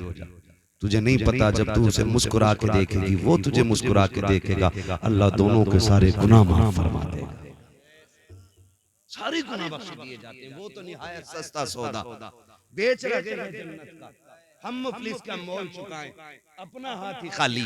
तुझे नहीं पता जब तू उसे मुस्कुरा के देखेगी, वो तुझे मुस्कुरा के देखेगा, अल्लाह दोनों के सारे गुनाह माफ फरमा देगा, सारे गुनाह बख्श दिए जाते हैं। वो तो निहायत सस्ता सौदा बेच रहे हैं जन्नत का, हम मुफलिस का मोल चुकाएं, अपना हाथ ही खाली,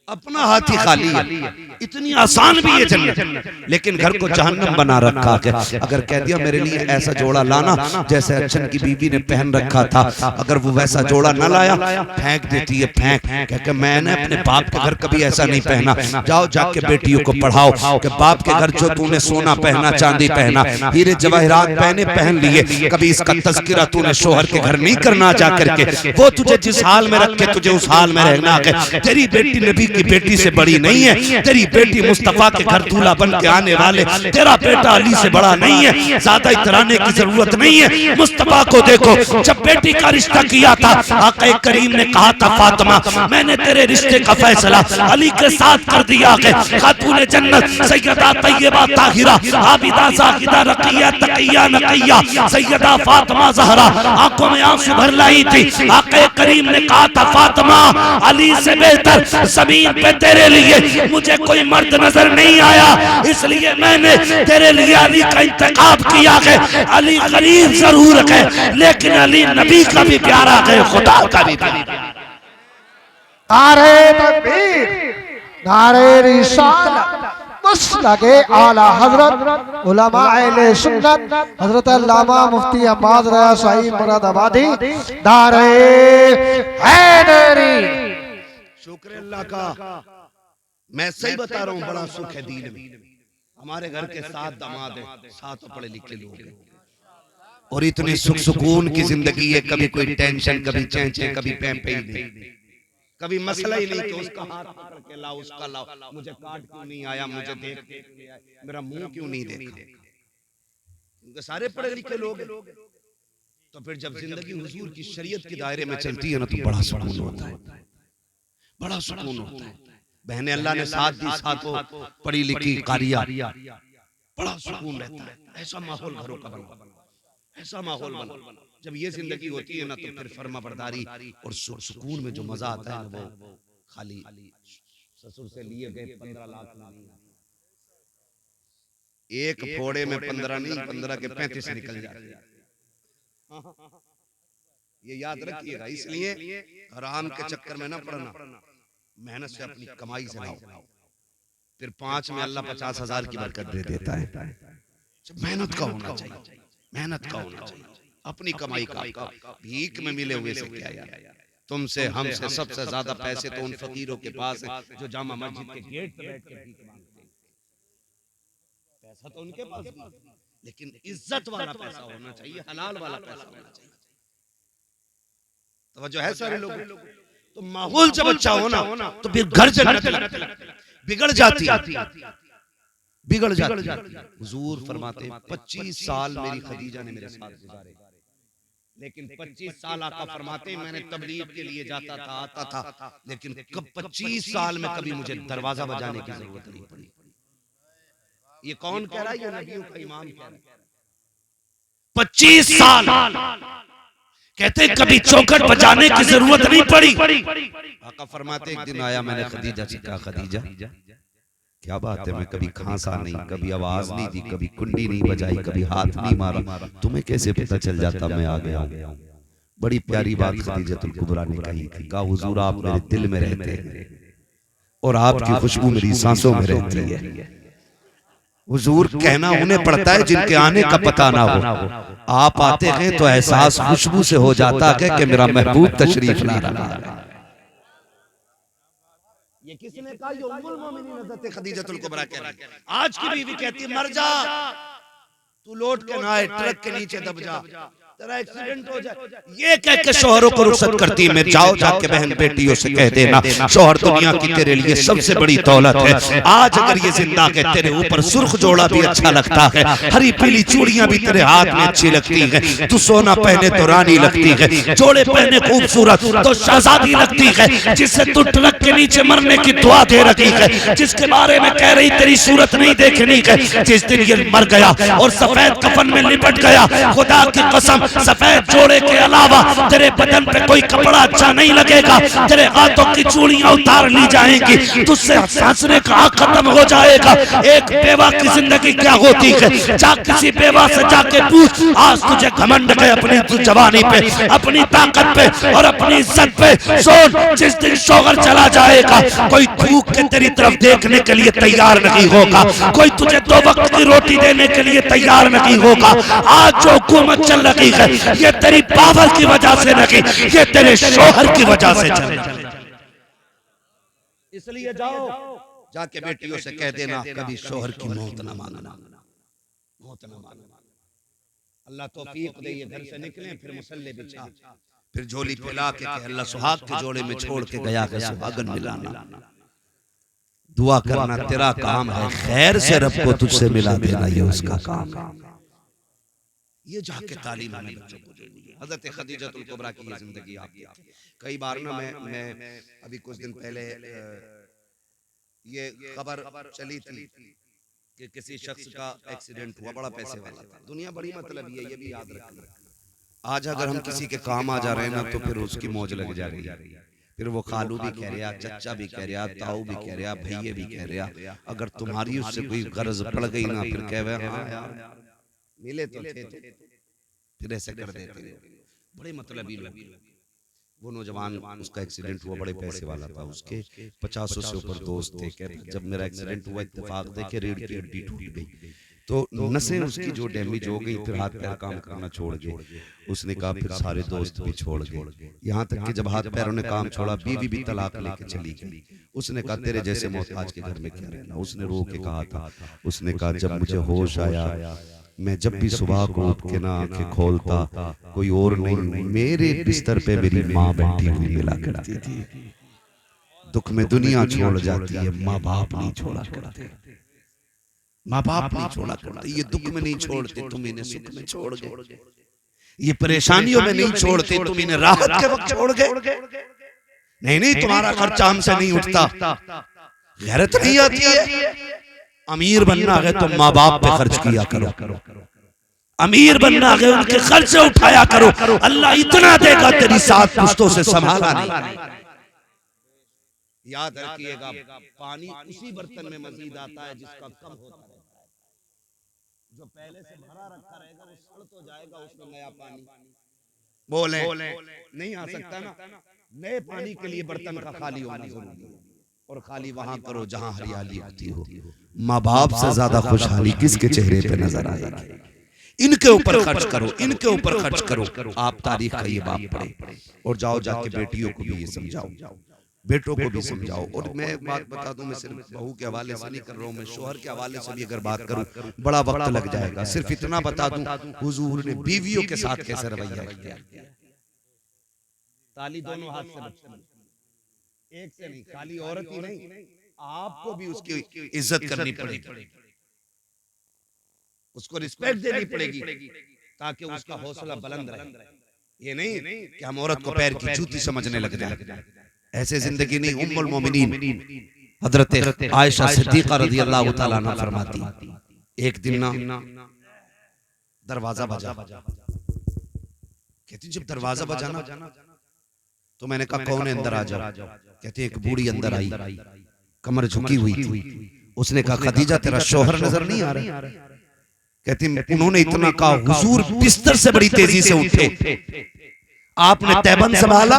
अपना हाथ ही खाली है। इतनी आसान भी है जन्नत, लेकिन घर को जहन्नम बना रखा है। अगर कह दिया मेरे लिए ऐसा जोड़ा लाना जैसे अच्छन की बीवी ने पहन रखा था, अगर वो वैसा जोड़ा न लाया फेंक देती है, फेंक कहकर मैंने अपने बाप के घर कभी ऐसा नहीं पहना। जाओ जाके बेटियों को पढ़ाओ कि बाप के घर जो तूने सोना पहना, चांदी पहना, हीरे जवाहरात पहने पहन लिए, कभी इसका तज़किरा तूने शोहर के घर नहीं करना जा करके। वो तुझे जिस हाल में रखे तुझे उस हाल में रहना है। तेरी बेटी नबी की बेटी से बड़ी नहीं है, तेरी बेटी मुस्तफा के घर दूल्हा बन के आने वाले, तेरा बेटा अली से बड़ा नहीं है। ज्यादा इतराने की जरूरत नहीं है, मुस्तफा को देखो। जब बेटी का रिश्ता किया था आका करीम ने कहा था फातिमा मैंने तेरे रिश्ते का फैसला अली के साथ कर दिया है। खातूने जन्नत सैयदा तैयबा ताहिरा आबिदा जाहिदा रकिया तकिया नकिया सैयदा फातिमा ज़हरा आंखों में आंसू भर लाई थी। आका करीम ने कहा था फातिमा अली से बेहतर जमीन पे तेरे लिए मुझे कोई मर्द नजर नहीं आया, इसलिए मैंने तेरे लिए अली का इंतखाब किया है। अली गरीब जरूर है लेकिन अली नबी का भी प्यारा है, खुदा का भी प्यारा। नारे तकबीर, नारे रिसालत, मसलके आला हजरत उलमा अहले सुन्नत हजरत अल्लामा मुफ्ती अम्माद रज़ा साहिब मुरादाबादी नारे हैदरी। शुक्र अल्लाह का, मैं सही बता रहा हूँ, बड़ा सुख है दीन में। हमारे घर के 7 दामाद हैं, 7 पढ़े लिखे लोग हैं, और इतनी सुख सुकून की जिंदगी है। कभी कोई टेंशन, कभी चैंचे, कभी पैंपे ही नहीं, कभी मसला ही नहीं कि उसका हाथ पकड़ के लाओ, उसका लाओ, मुझे कार्ड क्यों नहीं आया, मुझे देख मेरा मुंह क्यों नहीं देखा, क्योंकि सारे पढ़े लिखे लोग हैं। तो फिर जब जिंदगी हुजूर की शरीयत के दायरे में चलती है ना तो बड़ा सुकून होता है, बड़ा सुकून होता है। बहनें अल्लाह ने साथ दी, साथों पढ़ी लिखी कारिया, बड़ा सुकून रहता है। ऐसा माहौल घरों का बना, ऐसा माहौल बना। जब ये जिंदगी होती है ना तो फिर फर्मा बरदारी और सुकून में जो मजा आता है ना वो खाली ससुर से लिए गए 15 लाख में नहीं। एक फोड़े में 15 नहीं, 15 के 35 निकल जाते हैं। ये याद रखिएगा। इसलिए हराम के चक्कर में ना पड़ना, मेहनत से अपनी कमाई से लाओ। फिर 5 में अल्लाह 50,000 की बरकत दे देता है। मेहनत का होना चाहिए, मेहनत का होना चाहिए, अपनी कमाई का। भीख में मिले हुए से क्या यार, तुमसे हमसे सबसे ज्यादा पैसे तो उन फकीरों के पास है जो जामा मस्जिद के गेट पे बैठ के भीख मांगते हैं। पैसा तो उनके पास भी, लेकिन इज्जत वाला पैसा होना चाहिए, हलाल वाला पैसा होना चाहिए। तवज्जो है सारे लोग। तो माहौल जब अच्छा होना तो फिर घर जन्नत लगता है। बिगड़ जाती, बिगड़ जाती। हुजूर फरमाते 25 साल मेरी खदीजा ने मेरे साथ गुजारे, लेकिन 25 साल आका फरमाते मैंने तबलीग के लिए जाता था, आता था, लेकिन कब 25 साल में कभी मुझे दरवाजा बजाने की जरूरत नहीं पड़ी। ये कौन कह रहा है? ये नबियों का इमाम कह रहा है। 25 साल कहते कभी चौखट बजाने की जरूरत नहीं पड़ी। आका फरमाते एक दिन आया, मैंने खदीजा से कहा, खदीजा क्या बात है, मैं कभी खांसा नहीं, कभी आवाज नहीं दी, कभी कुंडी नहीं बजाई, कभी हाथ नहीं मारा, तुम्हें कैसे पता चल जाता मैं आ गया हूं? बड़ी प्यारी बात खदीजतुल कुबरा ने कही थी। कहा हुजूर आप मेरे दिल में रहते हैं और आपकी खुशबू मेरी सांसों में रहती है। हुजूर कहना उन्हें पड़ता है जिनके आने का पता ना हो। आप आते हैं तो एहसास खुशबू से हो जाता है कि मेरा महबूब तशरीफ ला रहा है। ये किसने कहा? ये उम्मुल मोमिनीन हज़रत खदीजतुल कुबरा कह रही है। आज की बीवी कहती है मर जा, तू लौट के ना आए, ट्रक के नीचे दब जा, तेरा एक्सीडेंट हो जाए। ये कह के शोहरों को रुखसत करती है। मैं जाओ जाके बहन बेटियों से कह देना, शोहर दुनिया की तेरे लिए सबसे बड़ी दौलत है। आज अगर ये जिंदा है, तेरे ऊपर सुर्ख जोड़ा भी अच्छा लगता है, हरी पीली चूड़ियां भी तेरे हाथ में अच्छी लगती है, तू सोना पहने तो रानी लगती है, जोड़े पहने खूबसूरत तो शहजादी लगती है, जिससे तू ट्रक के नीचे मरने की दुआ दे रखी है, जिसके बारे में कह रही तेरी सूरत नहीं देखनी है, जिस दिन ये मर गया और सफेद कफन में लिपट गया, खुदा की कसम सफेद जोड़े के अलावा तेरे बदन पे कोई कपड़ा अच्छा नहीं लगेगा, तेरे हाथों की चूड़ियां उतार ली जाएंगी, तुझसे हंसने का हक खत्म हो जाएगा। एक बेवा की जिंदगी क्या होती है? जा किसी बेवा से जाके पूछ, आज तुझे घमंड है अपनी जवानी पे, अपनी ताकत पे और अपनी इज्जत पे। सोच जिस दिन शोहर चला जाएगा, कोई थूक के तेरी तरफ देखने के लिए तैयार नहीं होगा, कोई तुझे 2 वक्त की रोटी देने के लिए तैयार नहीं होगा। आज जो हुकूमत चल रही है ये तेरी पावर की वजह से नहीं, ये तेरे शोहर की वजह से चल रही है। इसलिए जाओ जाके बेटियों से कह देना कभी शोहर की मौत ना मांगना, मौत ना मांगना। अल्लाह तौफीक दे, ये घर से निकले फिर मुसल्ले बिछा, फिर झोली फैला के अल्लाह सुहाग के जोड़े में छोड़ के गया है सुहागन मिलाना। दुआ करना तेरा काम है, खैर से रब को तुझसे मिला देना ये उसका काम है। ये जाके तालीम हमें बच्चों को देनी है। हज़रत खदीजतुल कुबरा की ये जिंदगी आपकी। कई बार ना मैं अभी कुछ दिन पहले ये खबर चली थी कि किसी शख्स का एक्सीडेंट हुआ, बड़ा पैसे वाला था। दुनिया बड़ी मतलब है, ये भी याद रखना। आज अगर हम किसी के काम आ जा रहे हैं ना तो फिर उसकी मौज लग जा रही है। फिर वो खालू भी कह रहा, चचा भी कह रहा, ताऊ भी कह रहा, भैया भी कह रहा। अगर तुम्हारी उससे कोई गर्ज पड़ गई ना, फिर कह रहे हाँ यार मिले तो थे, फिर ऐसे कर देते। बड़े मतलबी लोग। वो नौजवान, उसका एक्सीडेंट हुआ, बड़े पैसे वाला था, उसके 50 से ऊपर दोस्त थे। कहते जब मेरा एक्सीडेंट हुआ इत्तेफाक देखे रीढ़ की हड्डी टूट गई, तो नसें उसकी जो डैमेज हो गई, फिर हाथ पैर काम करना छोड़ गए। उसने कहा फिर सारे दोस्त भी छोड़ गए, यहाँ तक कि जब हाथ पैरों ने काम छोड़ा, बीवी भी तलाक लेके चली गई। उसने कहा तेरे जैसे मोहताज के घर में क्या रहना। उसने रो के कहा था, उसने कहा जब मुझे होश आया, मैं जब भी सुबह को उठ के ना आंखें खोलता, कोई और नहीं, मेरे बिस्तर पे मेरी माँ बैठी हुई मिला करती थी। दुख में दुनिया छोड़ जाती है, माँ बाप नहीं छोड़ा करते, माँ बाप नहीं छोड़ा करते। ये दुख में नहीं छोड़ते, तुम इन्हें सुख में छोड़ गए। ये परेशानियों में नहीं छोड़ते, तुम इन्हें राहत के वक्त छोड़ गए। नहीं तुम्हारा खर्चा हमसे नहीं उठता, गैरत नहीं आती है? अमीर बनना है तो माँ बाप पे खर्च किया करो, अमीर बनना है उनके खर्चे उठाया करो, अल्लाह इतना देगा तेरी 7 पुश्तों से संभाला नहीं। याद रखिएगा, पानी उसी बर्तन में मजीद आता है जिसका कम होता है। जो पहले से भरा रखा रहेगा वो सड़ तो जाएगा, उसमें नया पानी बोले नहीं आ सकता ना। नए पानी के लिए बर्तन का खाली होना जरूरी है, और खाली वहां करो जहां हरियाली होती हो। माँ बाप से ज्यादा खुशहाली किसके चेहरे पे नजर आएगी? इनके ऊपर खर्च करो, इनके ऊपर खर्च करो। आप तारीख का ये बाप पढ़े और जाओ जाके बेटियों को भी ये समझाओ, बेटों को भी समझाओ। और मैं एक बात बता दूं, मैं सिर्फ बहू के हवाले से नहीं कर रहा हूं, मैं शोहर के हवाले से भी अगर बात करूं बड़ा वक्त लग जाएगा। सिर्फ इतना बता दूं, हुजूर ने बीवियों के साथ कैसे रवैया किया। ताली दोनों हाथ से बचती है, एक से नहीं, खाली औरत ही नहीं, आपको भी उसकी इज्जत करनी पड़ेगी, उसको रिस्पेक्ट देनी पड़ेगी, ताकि उसका हौसला बुलंद रहे। ये नहीं कि हम औरत को पैर की जूती समझने लग जाए, ऐसे जिंदगी नहीं। उम्मुल मोमिनीन हजरत आयशा सिद्दीका रज़ियल्लाहु तआला अन्हा फरमाती, एक दिन ना दरवाजा बजा, कहती जब दरवाजा बजा ना तो मैंने कहा कौन है, अंदर आ जाओ। कहती एक बूढ़ी अंदर आई, कमर झुकी हुई थी। उसने कहा खदीजा तेरा शौहर नजर नहीं आ रहा? कहती उन्होंने इतना कहा, हुजूर बिस्तर से बड़ी तेजी से उठे, आपने तैबन संभाला,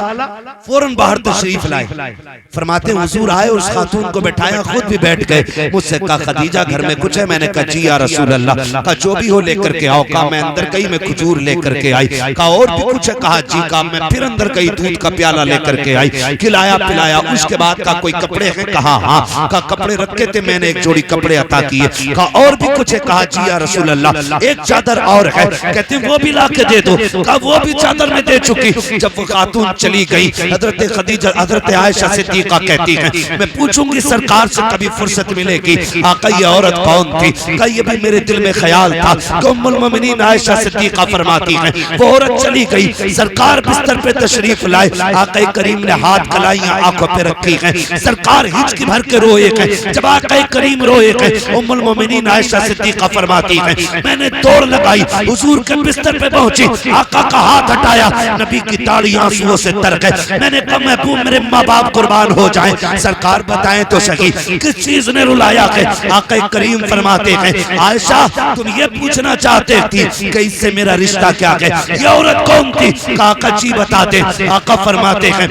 फौरन बाहर तशरीफ लाए। फरमाते हुजूर आए, उस खातून को बैठाया, खुद भी बैठ गए। मुझसे कहा खदीजा घर में कुछ है? मैंने कहा जी या रसूल अल्लाह। कहा जो भी हो लेकर के आओ। कहा मैं अंदर गई, मैं खजूर लेकर के आई। कहा और भी कुछ है? कहा जी। कहा मैं फिर अंदर गई, दूध का प्याला लेकर के आई, खिलाया पिलाया। उसके बाद कहा कोई कपड़े हैं? कहा हाँ। कहा कपड़े रखे थे, मैंने एक जोड़ी कपड़े अता किए। कहा और भी कुछ है? कहा जी या रसूल अल्लाह एक चादर और है। कहते वो भी ला के दे दो। कहा वो भी चादर में दे चुकी। जब वो खातून चली गई, हजरत खदीजा हजरत आयशा सिद्दीका कहती हैं मैं पूछूंगी सरकार से कभी फुर्सत मिलेगी, आका ये औरत कौन थी? कहा ये भी मेरे दिल में ख्याल था कि उम्मुल मोमिनीन आयशा सिद्दीका फरमाती हैं वो औरत चली गई, सरकार बिस्तर पे तशरीफ लाए, आका करीम ने हाथ कलाइयां आंखों पे रखी हैं, सरकार हिचकी भर के रोए हैं। जब आका करीम रोए हैं, उम्मुल मोमिनीन आयशा सिद्दीका फरमाती हैं मैंने दौड़ लगाई, हुजूर के बिस्तर पे पहुंची, आका का हाथ हटाया, नबी की ताड़ी आंसुओं से तर गए। मैंने कहा महबूब मेरे माँ बाप कुर्बान हो जाएं, सरकार बताएं तो सही किस चीज ने रुलाया है? आका करीम फरमाते हैं आयशा तुम ये पूछना चाहते थी कि इससे मेरा रिश्ता क्या है, ये औरत कौन थी? आका जी बता दे। आका फरमाते हैं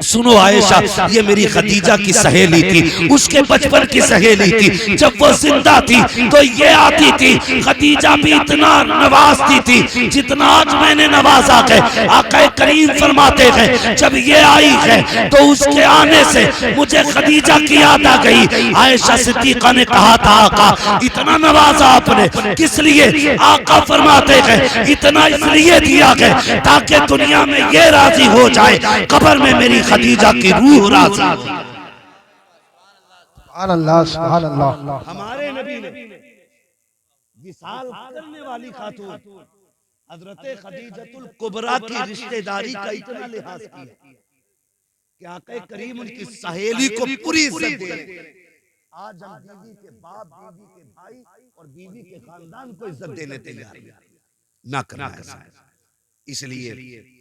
सुनो आयशा ये मेरी खदीजा की सहेली थी, उसके बचपन की सहेली थी। जब वो जिंदा थी तो ये आती थी, खदीजा भी इतना नवाजती थी जितना आज मैंने नवाजा है। आका करीम फरमाते हैं जब ये आई है तो उसके आने से मुझे खदीजा की याद आ गई। आयशा सिद्दीका ने कहा था आका इतना नवाजा आपने किस लिए? आका फरमाते हैं इतना इसलिए दिया है ताकि दुनिया में ये राजी हो जाए, कब्र में मेरी खदीजा की रूह राजी हो। सुभान अल्लाह, सुभान अल्लाह। हमारे नबी ने विसाल करने वाली खातून हजरत खदीजतुल कुबरा की रिश्तेदारी का इतना लिहाज किया कि आका करीम उनकी सहेली को पूरी इज्जत दे। आज हम बीवी के बाप, बीवी के भाई और बीवी के खानदान को इज्जत देने तैयार ना करना ऐसा। इसलिए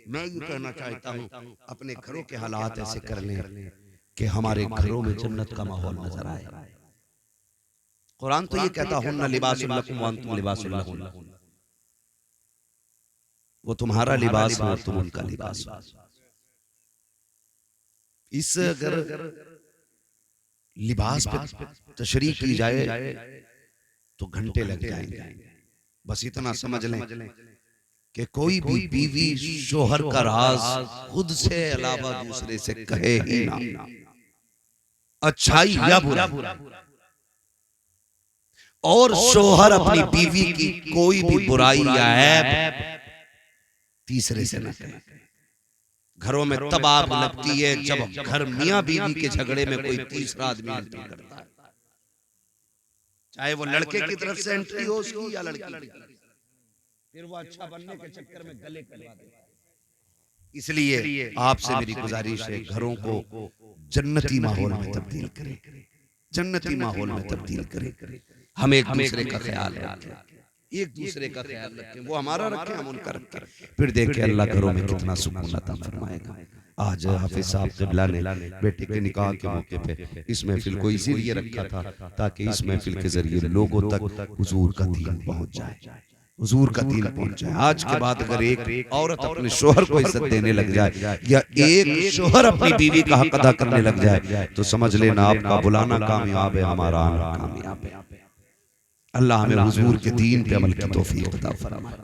मैं ये कहना चाहता हूँ अपने घरों के हालात ऐसे कर लें कि हमारे घरों में जन्नत का माहौल नजर आए। कुरान तो ये कहता हुन्ना लिबासुल लकुम व अंतुम लिबासुल लहुन्ना, वो तुम्हारा लिबास हो और तुम उनका लिबास हो। इस अगर लिबास पे तशरीह की जाए तो घंटे लग जाएंगे। बस इतना समझ लें कि कोई भी बीवी शोहर का राज खुद से अलावा दूसरे से कहे ही ना, अच्छाई या बुरा, और शोहर अपनी बीवी की कोई भी बुराई या ऐब तीसरे से न कहे। घरों में तब आग लगती है जब घर मियां बीवी के झगड़े में कोई तीसरा आदमी एंट्री करता है, चाहे वो लड़के की तरफ से एंट्री हो उसकी या लड़की की, फिर वो अच्छा बनने के चक्कर में गले करवा देता है। इसलिए आपसे मेरी गुजारिश है घरों को जन्नती माहौल में तब्दील करें। जन्नती माहौल में तब्दील करें। हम एक दूसरे का ख्याल रखें, एक दूसरे का ख्याल रखें, वो हमारा रखें, हम उनका रखें, फिर देखें अल्लाह घरों में कितना सुकून अता फरमाएगा। आज हाफिज साहब क़िबला ने बेटे के निकाह के मौके पे इस महफिल को इसीलिए रखा था ताकि इस महफिल के जरिए लोगों तक हुजूर का दीन पहुंच जाए, हुजूर का दीन पहुंच जाए। आज के बाद अगर एक औरत अपने शोहर को इज्जत देने लग जाए या एक शोहर अपनी बीवी का हक अदा करने लग जाए तो समझ लेना आपका बुलाना कामयाब है, हमारा आना कामयाब है। अल्लाह हमें हुजूर के दीन पे अमल की तौफीक अता फरमाए।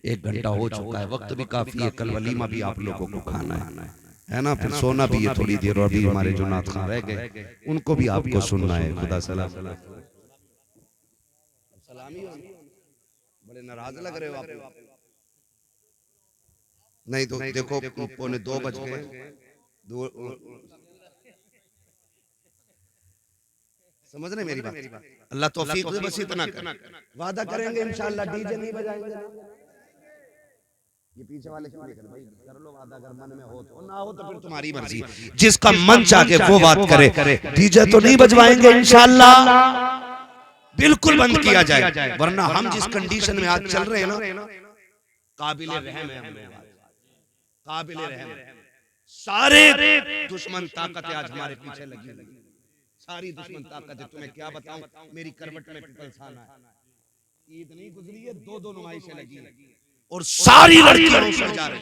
1 घंटा हो चुका है, वक्त भी काफी है, कल वलीमा भी आप लोगों को खाना है ना, फिर सोना भी है थोड़ी देर, और अभी हमारे जो नात खां रह गए उनको भी आपको सुनना है। खुदा सलाम। सलामी बड़े नाराज लग रहे हो आप। नहीं तो देखो 1:45 बज गए, समझ रहे मेरी बात। अल्लाह तौफीक दे, बस इतना कर, वादा करेंगे इंशाअल्लाह डीजे नहीं बजाएंगे। ये पीछे वाले क्यों निकल भाई, कर लो वादा, अगर मन में हो तो, ना हो तो फिर तुम्हारी मर्जी, जिसका मन चाहे वो बात करे। डीजे तो नहीं बजवाएंगे इंशाअल्लाह, बिल्कुल बंद किया जाए, वरना हम जिस कंडीशन में आज चल रहे हैं ना, काबिल रहम है, काबिल रहम। सारे दुश्मन ताकतें आज हमारे पीछे लगी हुई, सारी दुश्मन ताकतें। तुम्हें क्या बताऊं, मेरी करवट में पिपलसाना है, ईद नहीं गुजरी है, 2 नुमाइशें लगी और सारी लड़कियां उछल जा रही।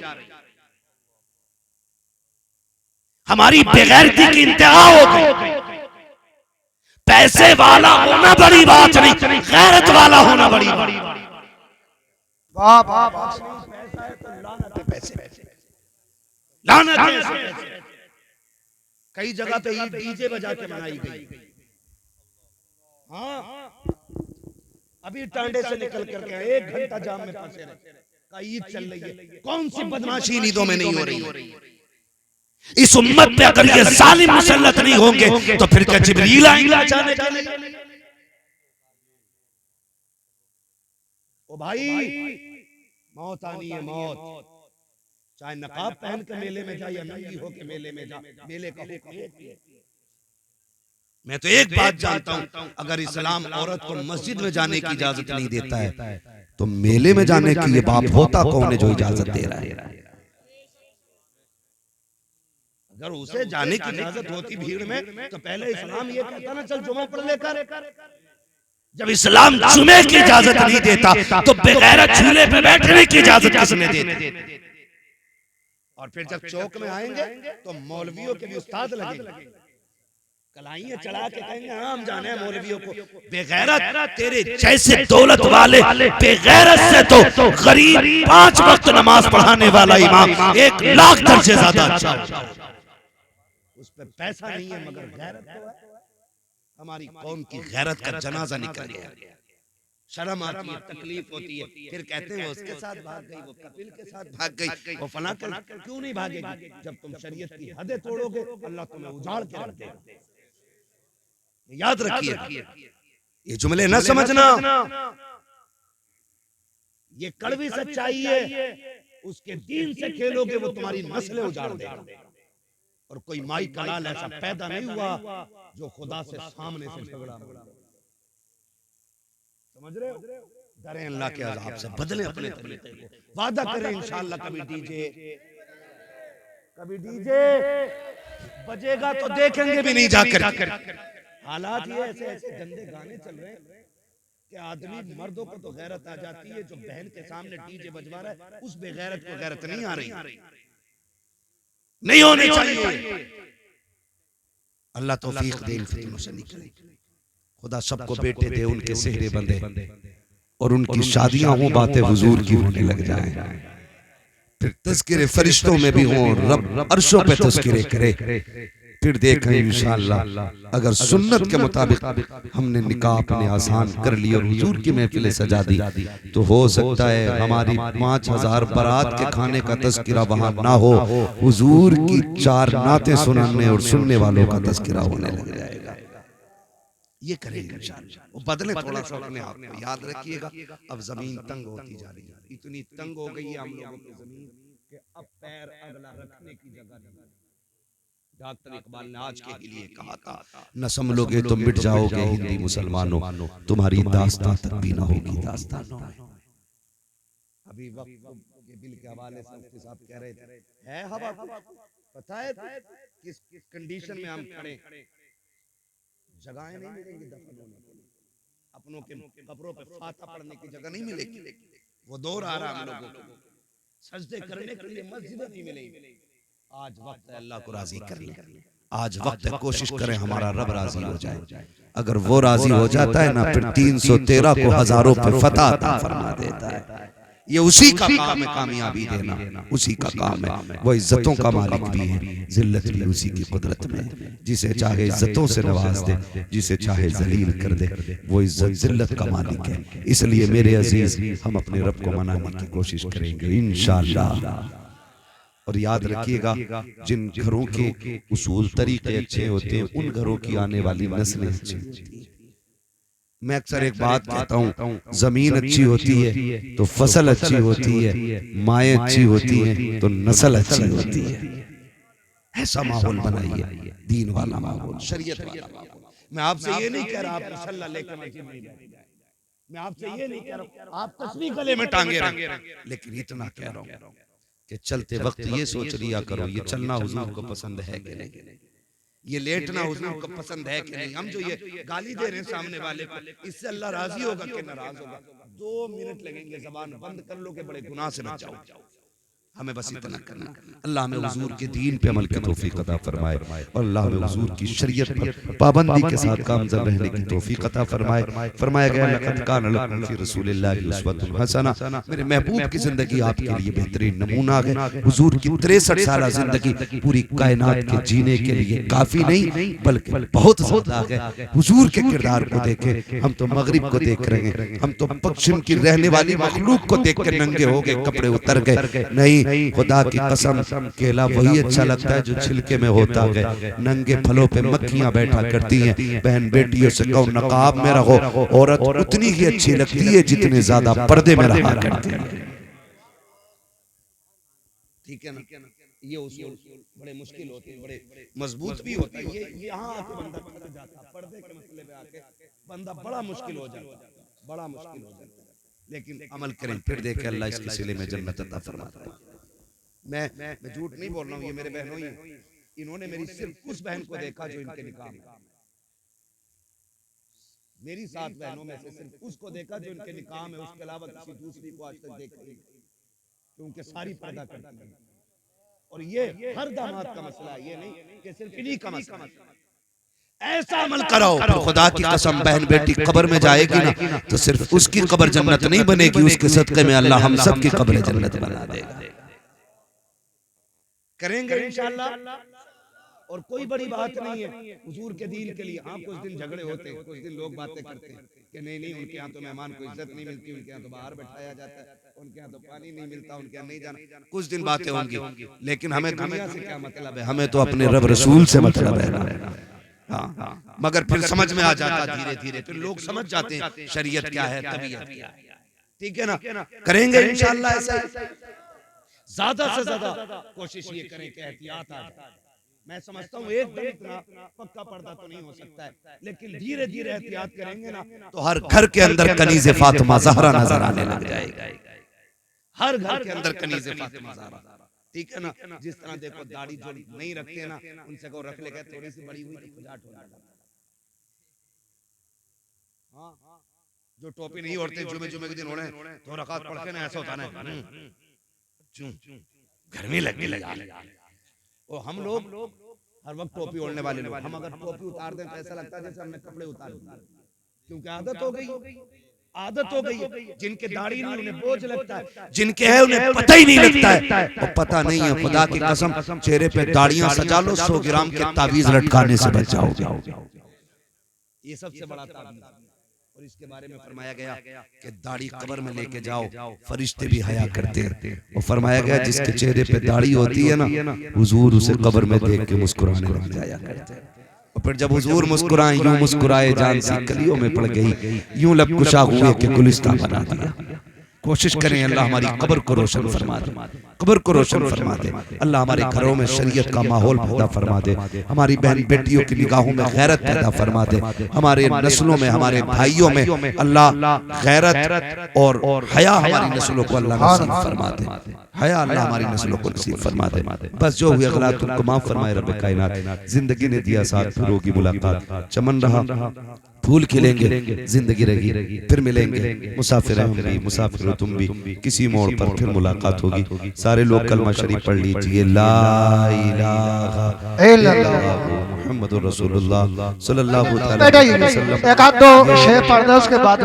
हमारी बेगैरती की इंतहा हो गई। पैसे वाला होना बड़ी बात नहीं, गैरत वाला होना बड़ी बात। वाह वाह वाह। पैसा है तो लानत है, पैसे लानत है। कई जगह पे ईद डीजे बजा के मनाई गई। हाँ, अभी टांडे से निकल करके 1 घंटा जाम में फंसे रहे, का ईद चल रही है। कौन सी बदमाशी ईदों में नहीं हो रही। इस उम्मत पे अगर ये जालिम मुसल्लत नहीं होंगे तो फिर क्या जिब्रील आएंगे बचाने के लिए? ओ भाई, मौत आनी है, मौत। चाहे नकाब पहन के मेले में जा या नंगी होके मेले में जा, मेले का हुक्म एक ही है। मैं तो एक बात जानता हूं, अगर इस्लाम औरत को मस्जिद में जाने की इजाजत नहीं देता है तो मेले में जाने की ये बाप होता कौन है जो इजाजत दे रहा है? अगर उसे जाने की इजाजत होती भीड़ में तो पहले इस्लाम ये कहता ना, चल जुमा पढ़ लेकर। जब इस्लाम जुमे की इजाजत नहीं देता तो बेगैरत झूले पे बैठने की इजाजत किसने दी? और फिर जब चौक में आएंगे तो मौलवियों के भी उस्ताद लगेंगे, कलाइयां चढ़ा के कहेंगे हाँ हम जाने हैं मौलवियों को। बेगैरत तेरे जैसे दौलत वाले बेगैरत से तो गरीब 5 वक्त नमाज पढ़ाने वाला इमाम 1 लाख दर्जे ज्यादा अच्छा। उस पे पैसा नहीं है मगर गैरत तो है। हमारी कौम की गैरत का जनाजा निकल गया, शर्म आती है, तकलीफ होती है, फिर कहते हैं वो उसके साथ भाग गई, वो कपिल के साथ भाग गई, वो फला कर। क्यों नहीं भागेगी? जब तुम शरीयत की हदें तोड़ोगे अल्लाह तुम्हें उजाड़ के रख देगा। याद रखिए, ये जुमले न समझना, ये कड़वी सच्चाई है। उसके दीन से खेलोगे वो तुम्हारी नस्लें उजाड़ देगा। और कोई माई का लाल ऐसा पैदा नहीं हुआ जो खुदा से सामने से झगड़ा। समझ रहे हो? डरें अल्लाह के अज़ाब से, बदले अपने तरीके को, वादा करें इंशाअल्लाह कभी डीजे बजेगा तो देखेंगे भी नहीं जाकर। हालात ये ऐसे गंदे गाने चल रहे हैं कि आदमी, मर्दों को तो गैरत आ जाती है, जो बहन के सामने डीजे बजवा रहा है उस बेगैरत को गैरत नहीं आ रही, नहीं होनी चाहिए। अल्लाह तौफीक दे, इन फितनों से निकले। खुदा सबको बेटे दे, उनके सेहरे बंधे और उनकी शादियां हो, बातें हुजूर की होने लग जाएं, फिर तज़किरे फरिश्तों में भी हो, रब अर्शों पे तज़किरे करे। फिर देखें इंशाअल्लाह अगर सुन्नत के मुताबिक हमने निकाह अपने आसान कर लिया और हुजूर की महफिल सजा दी तो हो सकता है हमारी 5000 बारात के खाने का तज़किरा वहां ना हो, हुजूर की 4 नातें सुनाने और सुनने वालों का तज़किरा होने लग जाएगा। ये करेंगे इंशाअल्लाह। वो बदले थोड़ा सा अपने आप को, याद रखिएगा अब जमीन तंग होती जा रही है, इतनी तंग हो गई है हम लोगों की जमीन कि अब पैर अगला रखने की जगह नहीं। डॉक्टर इकबाल ने आज के लिए कहा था, न संभलोगे तो मिट जाओगे हिंदी मुसलमानों, तुम्हारी दास्तां तक भी ना होगी दास्तानों में। अभी वक्त के बिल के हवाले से मुफ्ती साहब कह रहे थे, है हवा पता है किस कंडीशन में हम खड़े, जगहें नहीं मिलेंगी दफन होने के लिए, अपनों के कब्रों पे फाता पढ़ने की जगह नहीं मिलेगी। वो दौर आ रहा हम लोगों को, सजदे करने के लिए मस्जिदें नहीं मिलेंगी। आज वक्त है अल्लाह को राजी करने, आज वक्त है कोशिश करें हमारा रब राजी हो जाए। अगर वो राजी हो जाता है ना, फिर 313 को हजारों पे फतह अता फरमा देता है। ये उसी का काम है कामयाबी देना, उसी का काम है। वो इज्जतों का मालिक भी है, जिल्लत भी उसी की कुदरत में। जिसे चाहे इज्जतों से नवाज दे, जिसे चाहे जलील कर दे, वो इज्जत जिल्लत का मालिक है। इसलिए मेरे अजीज, हम अपने रब को मनाने की कोशिश करेंगे इंशाअल्लाह। और याद रखिएगा, जिन घरों के उसूल तरीके अच्छे होते हैं, उन घरों की आने वाली नस्लें अच्छी होती हैं। मैं अक्सर एक बात कहता हूँ, जमीन अच्छी होती है तो फसल अच्छी होती है, माएँ अच्छी होती हैं तो नस्ल अच्छी होती है। ऐसा माहौल बनाइए, दीन वाला माहौल, शरीयत वाला माहौल। मैं आपसे ये नहीं कह रहा आप मसल्ला लेकर मस्जिद में जाइए, मैं आपसे ये नहीं कह रहा आप तस्बीह गले में टांगे रखें, लेकिन इतना कह रहा हूँ कि चलते वक्त ये सोच लिया करो, ये चलना हुजूर को पसंद है कि नहीं, ये लेटना हुजूर को पसंद है कि नहीं। हम जो ये गाली दे रहे हैं सामने वाले को, इससे अल्लाह राजी होगा कि नाराज होगा? 2 मिनट लगेंगे, जबान बंद कर लो के बड़े गुनाह से बच जाओ। हमें बस इतना करना, अल्लाह हमें हुजूर के दीन पे अमल की तौफीक अता फरमाए, और अल्लाह हमें हुजूर की शरीयत पर पाबंदी के साथ कामयाब रहने की तौफीक अता फरमाए। फरमाया गया, लक़द कान लकुम फ़ी रसूलिल्लाहि उस्वतुन हसना, मेरे महबूब की जिंदगी आपके लिए बेहतरीन नमूना है। हुजूर की 63 साल जिंदगी पूरी कायनात के जीने के लिए काफी नहीं, बल्कि बहुत ज्यादा है। हुजूर के किरदार को देखें, हम तो मगरिब को देख रहे हैं, हम तो पश्चिम की रहने वाली मखलूक को देख कर नंगे हो गए, कपड़े उतर गए। नहीं, खुदा की कसम, केला वही अच्छा लगता है जो छिलके में होता है। नंगे फलों पे मक्खियां बैठा करती हैं। बहन बेटियों से कहो नकाब में रहो, औरत उतनी ही अच्छी लगती है जितने ज्यादा पर्दे में रहा करती है। ठीक है ना? ये उसूल बड़े मुश्किल होते हैं, बड़े मजबूत भी होता है। ये यहाँ आके बंदा फंस जाता है, पर्दे के मसले में आके बंदा बड़ा मुश्किल हो जाता है, बड़ा मुश्किल हो जाता है। लेकिन अमल करें, फिर देखें अल्लाह इसके सिले में जन्नत अता फरमाता है। मैं झूठ नहीं बोल रहा हूँ, ये मेरे बहनों ही, इन्होंने मेरी सिर्फ उस बहन को देखा जो इनके निकाह में, मेरी 7 बहनों में से सिर्फ उसको देखा जो इनके निकाह में, उसके अलावा किसी दूसरी को आज तक देखा नहीं, क्योंकि सारी पर्दा करती है। और ये हर दामाद का मसला है, ये नहीं कि सिर्फ इन्हीं का मसला। ऐसा अमल कराओ, फिर खुदा की कसम बहन बेटी कब्र में जाएगी ना, तो सिर्फ उसकी कब्र जन्नत नहीं बनेगी, उसके सदक़े में अल्लाह हम सब की कब्र जन्नत बना देगा। करेंगे इंशाअल्लाह। और कोई बड़ी बात नहीं है हुजूर के दीन के लिए। हाँ, कुछ दिन झगड़े होते हैं, कुछ दिन लोग बातें करते हैं कि नहीं उनके यहाँ तो मेहमान को इज्जत नहीं मिलती, उनके यहाँ तो बाहर बैठाया जाता है, उनके यहाँ तो पानी नहीं मिलता, उनके यहाँ नहीं जाना। कुछ दिन बातें होंगी, लेकिन हमें दुनिया से क्या मतलब है, हमें तो अपने रब रसूल से मतलब है। हाँ, मगर फिर समझ में आ जाता धीरे धीरे, फिर लोग समझ जाते हैं शरीयत क्या है, तबीयत क्या है। ठीक है ना? करेंगे इंशाअल्लाह ऐसा। ज्यादा से ज्यादा कोशिश ये करें कि एहतियात आ जाए। मैं समझता हूँ एकदम इतना पक्का पर्दा तो नहीं हो सकता है, लेकिन धीरे धीरे एहतियात करेंगे ना, तो हर घर के अंदर कनीज़े फातिमा ज़हरा नजर आने लग जाएगा। हर घर के अंदर कनीज़े फातिमा ज़हरा। ठीक है ना? जिस तरह देखो दाढ़ी जो नहीं रखते ना, उनसे को रख लेगा, थोड़ी सी बड़ी हुई तो खुजाट हो जाता। हाँ, जो टोपी नहीं ओढ़ते, जुमे के दिन ओढ़े तो रकात पढ़ के ना ऐसा होता है, गर्मी लगने लगी। और हम लोग हर वक्त टोपी ओढ़ने वाले लोग, हम अगर टोपी उतार दें तो ऐसा लगता है जैसे हमने कपड़े उतार दिए, क्योंकि आदत हो गई। जिनके दाढ़ी नहीं उन्हें बोझ लगता है, जिनके है उन्हें पता ही नहीं लगता है। और पता नहीं है, खुदा की कसम, चेहरे पे दाढ़ियां सजा लो, 100 ग्राम के तावीज लटकाने से बच जाओगे। ये सबसे बड़ा तावीज। और इसके बारे में फरमाया गया कि दाढ़ी कब्र में लेके जाओ, फरिश्ते भी हया करते हैं। और फरमाया गया जिसके चेहरे पे दाढ़ी होती है ना, हुजूर उसे कब्र में देख के मुस्कुराने लग जाया करते हैं। और फिर जब हुजूर मुस्कुराए, यूं मुस्कुराए जान सी कलियों में पड़ गई, यूं लब कुशा हुए कि गुलिस्तान बना दिया। कोशिश करें अल्लाह हमारी कब्र को रोशन फरमा दे। कब्र को रोशन फरमा दे। अल्लाह हमारे घरों में शरीयत का माहौल पैदा फरमा दे, हमारी बहन बेटियों की निगाहों में गैरत पैदा फरमा दे, हमारे नस्लों में हमारे भाइयों में अल्लाह गैरत और हया हमारी नस्लों को अल्लाह नसीब फरमा दे, हया अल्लाह हमारी नस्लों को नसीब फरमा दे। बस जो हुए गलत तुमको माफ फरमाए रब कायनात। जिंदगी ने दिया साथ, फिर होगी मुलाकात, चमन रहा फूल खिलेंगे, जिंदगी रहेगी, फिर मिलेंगे, मुसाफिर हैं हम भी, मुसाफिर हो तुम भी, किसी मोड़ पर फिर मुलाकात होगी। सारे लोग कलमा शरीफ पढ़ लीजिए, ला इलाहा इल्लल्लाह मुहम्मदुर रसूलुल्लाह सल्लल्लाहु अलैहि वसल्लम। एक हाथ दो शेर पढ़ दो, उसके बाद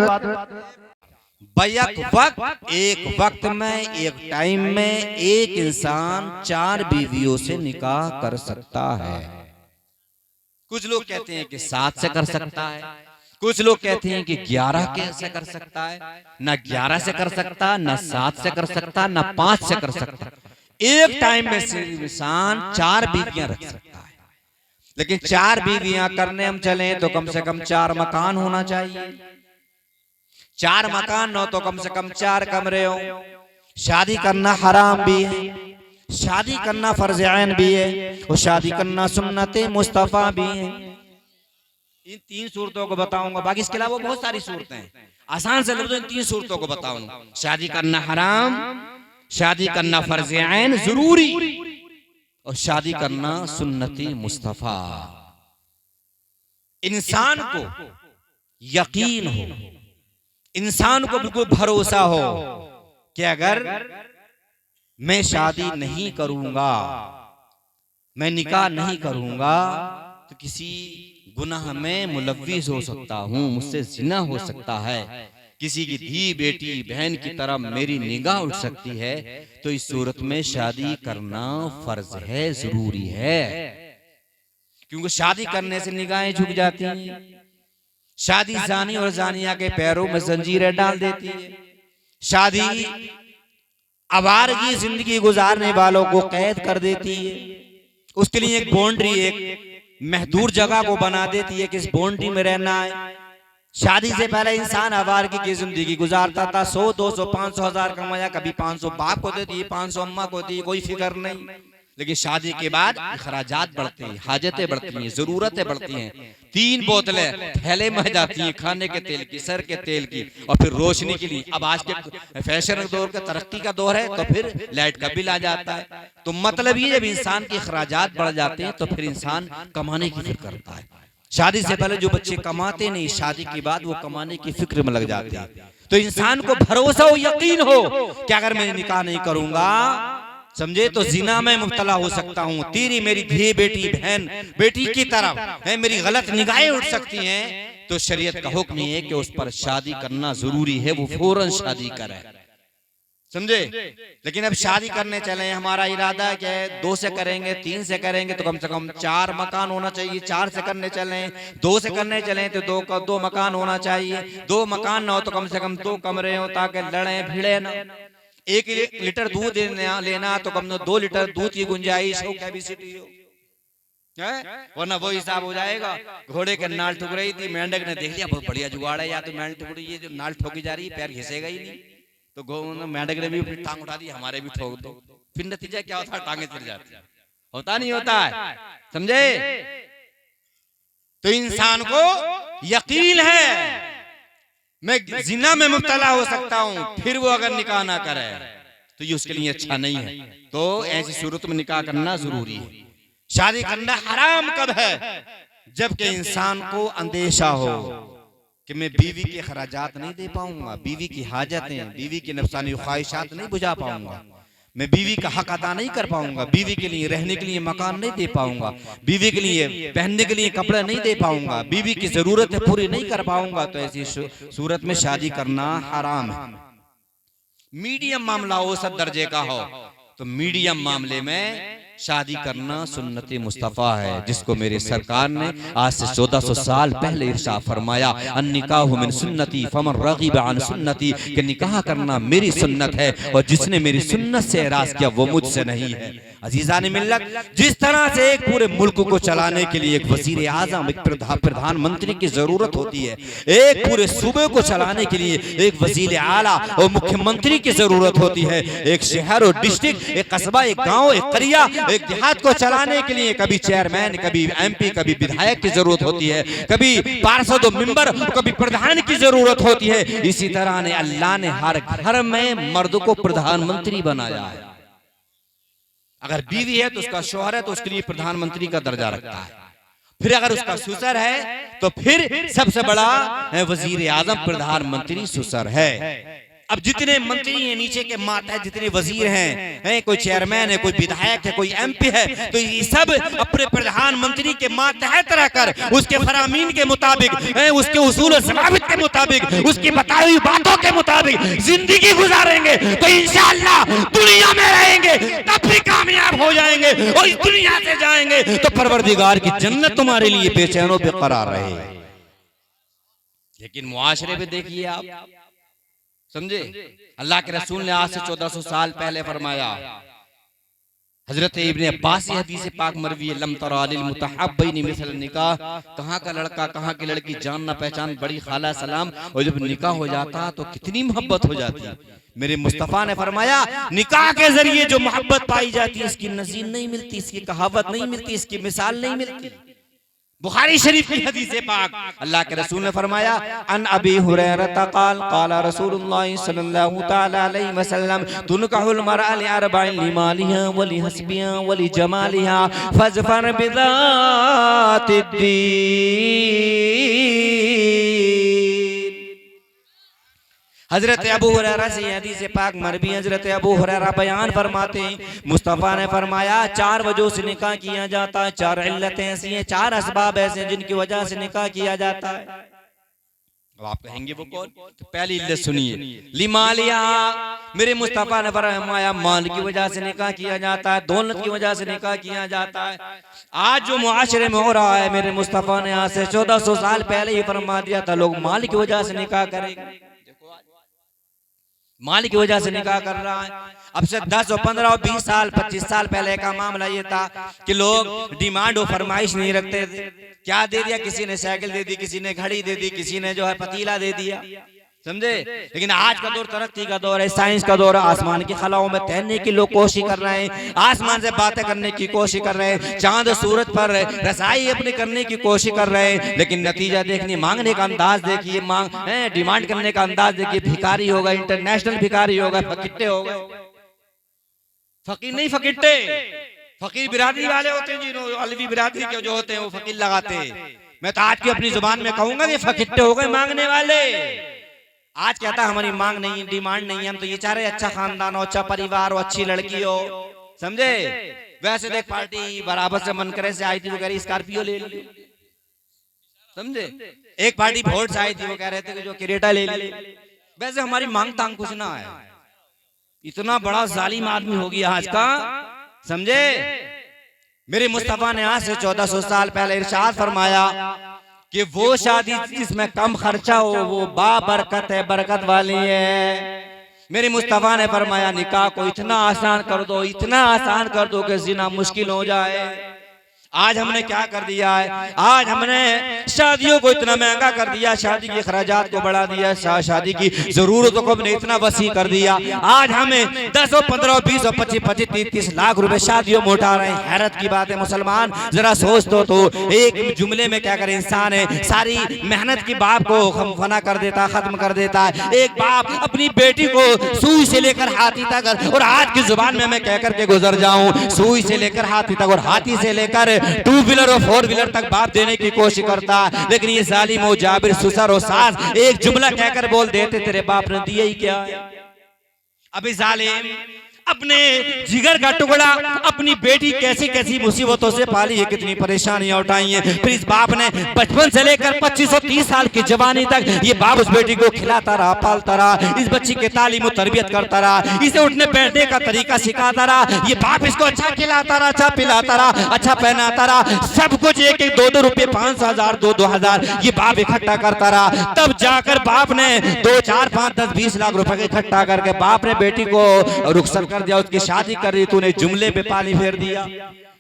एक वक्त में, एक टाइम में एक इंसान 4 बीवियों से निकाह कर सकता है। कुछ लोग कहते हैं कि 7 से कर सकता है, कुछ लोग कहते हैं कि 11 के से कर सकता है। ना 11 से कर सकता, ना 7 से कर सकता, ना 5 से कर सकता। एक टाइम में से इंसान 4 बीवियां रख सकता है। लेकिन 4 बीवियां करने हम चले तो कम से कम 4 मकान होना चाहिए। 4 मकान हो तो कम से कम 4 कमरे हो। शादी करना हराम भी है, शादी करना फर्ज ऐन भी है, और शादी करना सुन्नते मुस्तफा भी है। इन 3 सूरतों को बताऊंगा, बाकी इसके अलावा बहुत सारी सूरतें हैं। आसान से लफ्ज़ों इन 3 सूरतों को बताऊंगा। शादी करना हराम, शादी करना फर्ज ऐन जरूरी, और शादी करना सुन्नती मुस्तफा। इंसान को यकीन हो, इंसान को बिल्कुल भरोसा हो कि अगर मैं शादी नहीं करूंगा, मैं निकाह नहीं करूंगा, तो किसी गुनाह में मुलव्विस हो सकता हूं, मुझसे जिना हो सकता है, किसी की धी बेटी बहन की तरह मेरी निगाह उठ सकती है। तो इस सूरत में शादी करना फर्ज है, जरूरी है। क्योंकि शादी करने से निगाहें झुक जाती हैं। शादी जानी और जानिया के पैरों में जंजीरें डाल देती है। शादी आवारगी जिंदगी गुजारने वालों को कैद कर देती है। उसके लिए एक बाउंड्री, एक महदूर जगह को बना देती है कि इस बाउंड्री में रहना है। शादी से पहले इंसान आवारगी की जिंदगी गुजारता था। 100, 200, 500 हजार कमाया, कभी 500 बाप को देती है, 500 अम्मा को दी, कोई फिक्र नहीं। लेकिन शादी के बाद अखराजात बढ़ते हैं, हाजतें बढ़ती हैं, जरूरतें बढ़ती हैं। 3 बोतलें थैले में जाती हैं, खाने के तेल की, सर के तेल की, और फिर रोशनी के लिए। अब आज के फैशन दौर का, तरक्की का दौर है, तो फिर लाइट का बिल आ जाता है। तो मतलब ये, जब इंसान के अखराजात बढ़ जाते हैं तो फिर इंसान कमाने की फिक्र करता है। शादी से पहले जो बच्चे कमाते नहीं, शादी के बाद वो कमाने की फिक्र में लग जाते हैं। तो इंसान को भरोसा हो, यकीन हो कि अगर मैं निकाह नहीं करूंगा, समझे, तो जिना में मुब्तला हो सकता हूँ। तेरी मेरी धी बेटी बहन बेटी की तरफ है, मेरी गलत निगाहें उठ सकती हैं। तो शरीयत का हुक्म है कि उस पर शादी करना जरूरी है, वो फौरन शादी करे, समझे। लेकिन अब शादी करने चले, हमारा इरादा क्या है, 2 से करेंगे, 3 से करेंगे तो कम से कम 4 मकान होना चाहिए। 4 से करने चले, 2 से करने चले तो 2 मकान होना चाहिए। 2 मकान ना हो तो कम से कम 2 कमरे हो, ताकि लड़े भिड़े ना। 1 लीटर दूध लेना तो कम 2 लीटर दूध की गुंजाइश हो, कैपेसिटी हो, वरना वो हिसाब हो जाएगा। घोड़े के नाल ठुक रही थी, मेंढक ने देख लिया बहुत बढ़िया जुगाड़ है, या तो मेंढक ठुक रही है, जो नाल ठोकी जा रही है पैर घिसेगा ही नहीं, तो मेंढक ने भी टांग उठा दी, हमारे भी ठोक दो। फिर नतीजा क्या होता है, टांगे चल जाती है, होता नहीं होता है, समझे। तो इंसान को यकीन है मैं जिना में मुब्तला हो सकता हूं, फिर वो अगर निकाह ना करे तो ये उसके लिए अच्छा नहीं है। तो ऐसी सूरत में निकाह करना जरूरी है। शादी करना हराम कब है, जबकि इंसान को अंदेशा हो कि मैं बीवी के खराजात नहीं दे पाऊंगा, बीवी की हाजतें, बीवी की नफसानी ख्वाहिशात नहीं बुझा पाऊंगा, मैं बीवी का हक अदा नहीं कर पाऊंगा, बीवी के लिए रहने के लिए मकान नहीं दे पाऊंगा, बीवी के लिए पहनने के लिए कपड़े नहीं दे पाऊंगा, बीवी की जरूरतें पूरी नहीं कर पाऊंगा, तो ऐसी सूरत में शादी करना हराम है। मीडियम मामला औसत दर्जे का हो तो मीडियम मामले में शादी करना सुन्नत मुस्तफ़ा है, जिसको मेरे सरकार ने आज से 1400 साल पहले इरशाद फरमाया, अन्निकाहु मिन सुन्नती फमन रग़िब अन सुन्नती, कि निकाह करना मेरी सुन्नत है और जिसने मेरी सुन्नत से एराज किया वो मुझसे नहीं है। अजीज़ान मिल्लत, जिस तरह से एक पूरे मुल्क को चलाने के लिए एक वज़ीर आज़म, एक प्रधानमंत्री की जरूरत होती है, एक पूरे सूबे को चलाने के लिए एक वज़ीर आला और मुख्यमंत्री की जरूरत होती है, एक शहर और डिस्ट्रिक्ट, एक कस्बा, एक गांव, एक करिया, एक देहात को चलाने के लिए कभी चेयरमैन, कभी एमपी, कभी विधायक की जरूरत होती है, कभी पार्षद और मेंबर, कभी प्रधान की जरूरत होती है। इसी तरह ने अल्लाह ने हर घर में मर्द को प्रधानमंत्री बनाया है। अगर बीवी है तो उसका शौहर है तो उसके लिए प्रधानमंत्री का दर्जा रखता है, फिर अगर उसका ससुर है तो फिर सबसे बड़ा वजीर आजम प्रधानमंत्री ससुर है। अब जितने मंत्री हैं नीचे के मातहत, जितने वजीर हैं, कोई चेयरमैन है, कोई विधायक है, कोई एमपी है, तो ये सब अपने प्रधानमंत्री के मातहत रहकर उसके फरामीन के मुताबिक, उसके उसूल और ज़वाबित के मुताबिक, उसकी बताई हुई बातों के मुताबिक जिंदगी गुजारेंगे तो इंशाअल्लाह दुनिया में रहेंगे, तब भी कामयाब हो जाएंगे और इस दुनिया से जाएंगे तो परवरदिगार की जन्नत तुम्हारे लिए बेचैनों पे करार रहे। लेकिन मुआशरे में देखिए आप, समझे, अल्लाह के रसूल ने आज से 1400 साल पहले फरमाया, हजरत इब्ने अब्बास से हदीस पाक मरवी है, लम तरा लिल मुतहब्बैनि मिसल निकाह, कहाँ का लड़का कहाँ की लड़की जानना पहचान, बड़ी खाला सलाम, और जब निकाह हो जाता तो कितनी मोहब्बत हो जाती है। मेरे मुस्तफ़ा ने फरमाया, निकाह के जरिए जो मोहब्बत पाई जाती है इसकी नज़ीर नहीं मिलती, इसकी कहावत नहीं मिलती, इसकी मिसाल नहीं मिलती। बुखारी शरीफ की हदीस पाक, अल्लाह के रसूल ने फरमाया, अन अबी हुरैरा क़ाल क़ाल रसूलुल्लाह सल्लल्लाहु तआला अलैहि वसल्लम, तुनकाहुल मरअ लिअरबइन लिमालिहा व लिहस्बिहा व लिजमालिहा फज़फर बिज़ातिद्दीन। हजरत अबू हुरैरा से हदीस पाक मरवी, हजरत अबू हुरैरा बयान फरमाते हैं, मुस्तफ़ा ने फरमाया 4 वजहों से निकाह किया जाता है, 4 इल्लतें ऐसी हैं, 4 असबाब ऐसे हैं जिनकी वजह से निकाह किया जाता है। अब आप कहेंगे वो कौन? तो पहली इल्लत सुनिए, लिमालिया, मेरे मुस्तफ़ा ने फरमाया माल की वजह से निकाह किया जाता है, दौलत की वजह से निकाह किया जाता है। आज जो मुआशरे में हो रहा है, मेरे मुस्तफ़ा ने आज से 1400 साल पहले ही फरमा दिया था, लोग माल की वजह से निकाह करेंगे, माल की वजह से निकाह कर रहा है। अब से 10 और 15 और 20 साल 25 साल पहले का मामला ये था कि लोग डिमांड और फरमाइश नहीं रखते थे, क्या दे दिया, किसी ने साइकिल दे दी, किसी ने घड़ी दे दी, किसी ने जो है पतीला दे दिया, समझे। लेकिन आज का दौर तरक्की का दौर है, साइंस का दौर है, आसमान की खलाओं में तैरने की लोग कोशिश कर रहे हैं, आसमान से बातें करने की कोशिश कर रहे हैं, चांद सूरज पर रसाई अपने करने की कोशिश कर रहे हैं, लेकिन नतीजा देखिए, मांगने का अंदाज देखिए, डिमांड करने का अंदाज देखिए, भिखारी होगा, इंटरनेशनल भिखारी होगा, फकीटे हो गए, फकीर नहीं फकीटे, फकीर बिरादरी वाले होते हैं, जिन्होंने अलवी बिरादरी के जो होते हैं वो फकीर लगाते हैं। मैं तो आज की अपनी जुबान में कहूंगा कि फकीटे हो गए मांगने वाले। आज कहता हमारी मांग नहीं, डिमांड नहीं है, हम तो ये चाह रहे अच्छा खानदान हो, अच्छा परिवार हो, अच्छी लड़की हो, समझे। वैसे देख पार्टी बराबर से मन करे से आई थी, वो कह रही स्कॉर्पियो ले ली, समझे। एक पार्टी वोट से आई थी, वो कह रहे थे कि जो क्रेटा ले ली। वैसे हमारी मांग तांग कुछ ना है, इतना बड़ा जालिम आदमी हो गया आज का, समझे। मेरे मुस्तफा ने आज से 1400 साल पहले इरशाद फरमाया कि वो शादी जिसमें कम खर्चा हो वो बाबरकत है, बरकत वाली है। मेरे मुस्तफा ने फरमाया निकाह को इतना आसान कर दो, इतना आसान कर दो कि जिना मुश्किल हो जाए। आज हमने क्या कर दिया है, आज हमने शादियों को इतना महंगा कर दिया, शादी के खर्चात को बढ़ा दिया, शादी की जरूरतों को हमने इतना वसी कर दिया। आज हमें 10 और 15 और 20 और 25 30 लाख रुपए शादियों में उठा रहे हैं। हैरत की बात है मुसलमान, जरा सोच दो तो एक जुमले में क्या करे इंसान है, सारी मेहनत की बाप को फना कर देता, खत्म कर देता है। एक बाप अपनी बेटी को सुई से लेकर हाथी तक, और आज की जुबान में मैं कह करके गुजर जाऊं, सुई से लेकर हाथी तक और हाथी से लेकर 2 व्हीलर और 4 व्हीलर तक बाप देने की कोशिश करता, लेकिन ये जालिम हो जाबिर ससुर और सास एक जुमला कहकर बोल देते तेरे बाप ने दिया ही क्या। अभी जालिम अपने जिगर का टुकड़ा अपनी बेटी कैसी कैसी मुसीबतों से पाली है, कितनी परेशानियां उठाई हैं। फिर इस बाप ने बचपन से लेकर 25 और 30 साल की जवानी तक ये बाप उस बेटी को खिलाता रहा, पालता रहा, इस बच्ची के तालीम और तरबियत करता रहा, इसे उठने बैठने का तरीका सिखाता रहा। ये बाप इसको अच्छा खिलाता रहा, अच्छा पिलाता रहा, अच्छा पहनाता रहा, सब कुछ एक एक 2-2 रुपए, 5,000, 2-2 हजार ये बाप इकट्ठा करता रहा। तब जाकर बाप ने 2, 4, 5, 10, 20 लाख रुपए इकट्ठा करके बाप ने बेटी को रुखसत कर दिया, उसकी शादी कर दी। तूने जुमले पे पानी फेर दिया।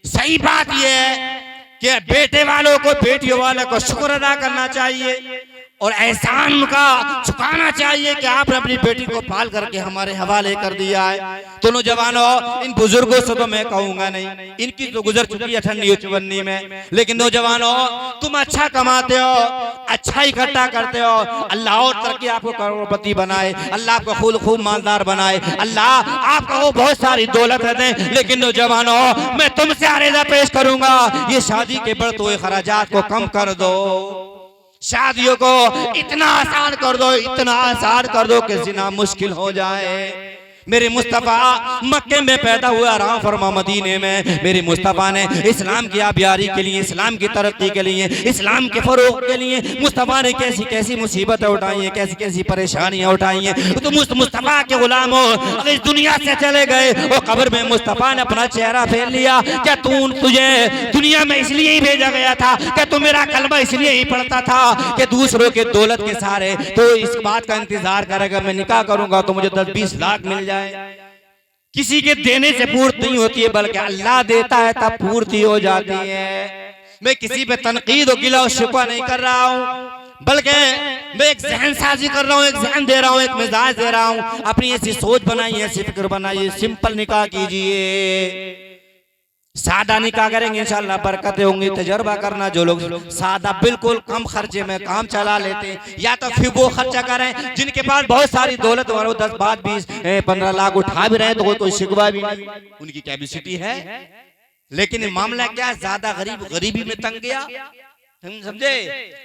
सही बात यह है कि बेटे वालों को, बेटियों वालों को शुक्र अदा करना चाहिए और एहसान का चुकाना चाहिए कि आपने अपनी बेटी को पाल करके हमारे हवाले कर दिया है। तो नौजवानों, इन बुजुर्गों से तो मैं कहूंगा नहीं, इनकी तो गुजर चुकी है ठंडी चवन्नी में, लेकिन नौजवानों तुम अच्छा कमाते हो, अच्छा इकट्ठा करते हो, अल्लाह और तरक्की आपको करोड़पति बनाए, अल्लाह आपको खूब मालदार बनाए, अल्लाह आपको बहुत सारी दौलत दे। लेकिन नौजवानों, मैं तुमसे आरेजा पेश करूंगा, ये शादी के बढ़ते हुए खर्चात को कम कर दो, शादियों को इतना आसान कर दो, इतना आसान कर दो कि जिना मुश्किल हो जाए। मेरे मुस्तफा मक्के में पैदा हुआ, आराम फरमा मदीने में। मेरे मुस्तफा ने इस्लाम की आबियारी के लिए, इस्लाम की तरक्की के लिए, इस्लाम के फरोग के लिए मुस्तफा ने कैसी कैसी मुसीबतें उठाई हैं, कैसी कैसी परेशानियां उठाई हैं। तो मुस्तफा के गुलाम हो, अगर इस दुनिया से चले गए और कब्र में मुस्तफा ने अपना चेहरा फेर लिया, क्या तुझे दुनिया में इसलिए ही भेजा गया था? क्या तू मेरा कलमा इसलिए ही पढ़ता था कि दूसरों के दौलत के सारे तो इस बात का इंतजार करेगा मैं निकाह करूंगा तो मुझे 10-20 लाख मिल जाए? किसी के देने से पूर्ति नहीं होती है, बल्कि अल्लाह देता है तब पूर्ति हो जाती है। मैं किसी पे तनकीद और गिला और शिकवा नहीं कर रहा हूँ, बल्कि मैं एक जहन साजी कर रहा हूँ, एक जहन दे रहा हूँ, एक मिजाज दे रहा हूँ। अपनी ऐसी सोच बनाइए, ऐसी फिक्र बनाइए, सिंपल निकाह कीजिए, सादा निकाह करेंगे इंशाल्लाह बरकतें होंगी। तजर्बा करना, जो लोग सादा बिल्कुल कम खर्चे में काम चला लेते हैं, या तो फिर वो खर्चा करें जिनके पास बहुत सारी दौलत और 10, 20, 15 लाख उठा भी रहे तो कोई शिकवा भी नहीं, उनकी कैपेसिटी है। लेकिन मामला क्या, ज्यादा गरीबी में तंग गया, समझे,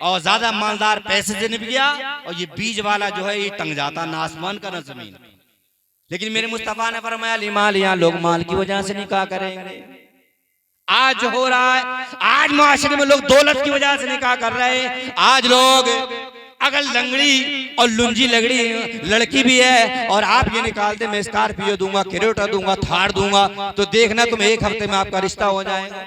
और ज्यादा मालदार पैसे से निभ गया, और ये बीज वाला जो है ये तंग जाता, ना आसमान का ना जमीन। लेकिन मेरे मुस्तफा ने फरमाया लिमाल, यहाँ लोग माल की वजह से निकाह करेंगे। आज हो रहा है, आज माशरे में लोग दौलत की वजह से निकाह कर रहे हैं। आज लोग अगर लंगड़ी और लुंजी लगड़ी लड़की भी है और आप ये निकालते मैं स्कॉर्पियो दूंगा, क्रेटा दूंगा, थार दूंगा, तो देखना तुम एक हफ्ते में आपका रिश्ता हो जाएगा।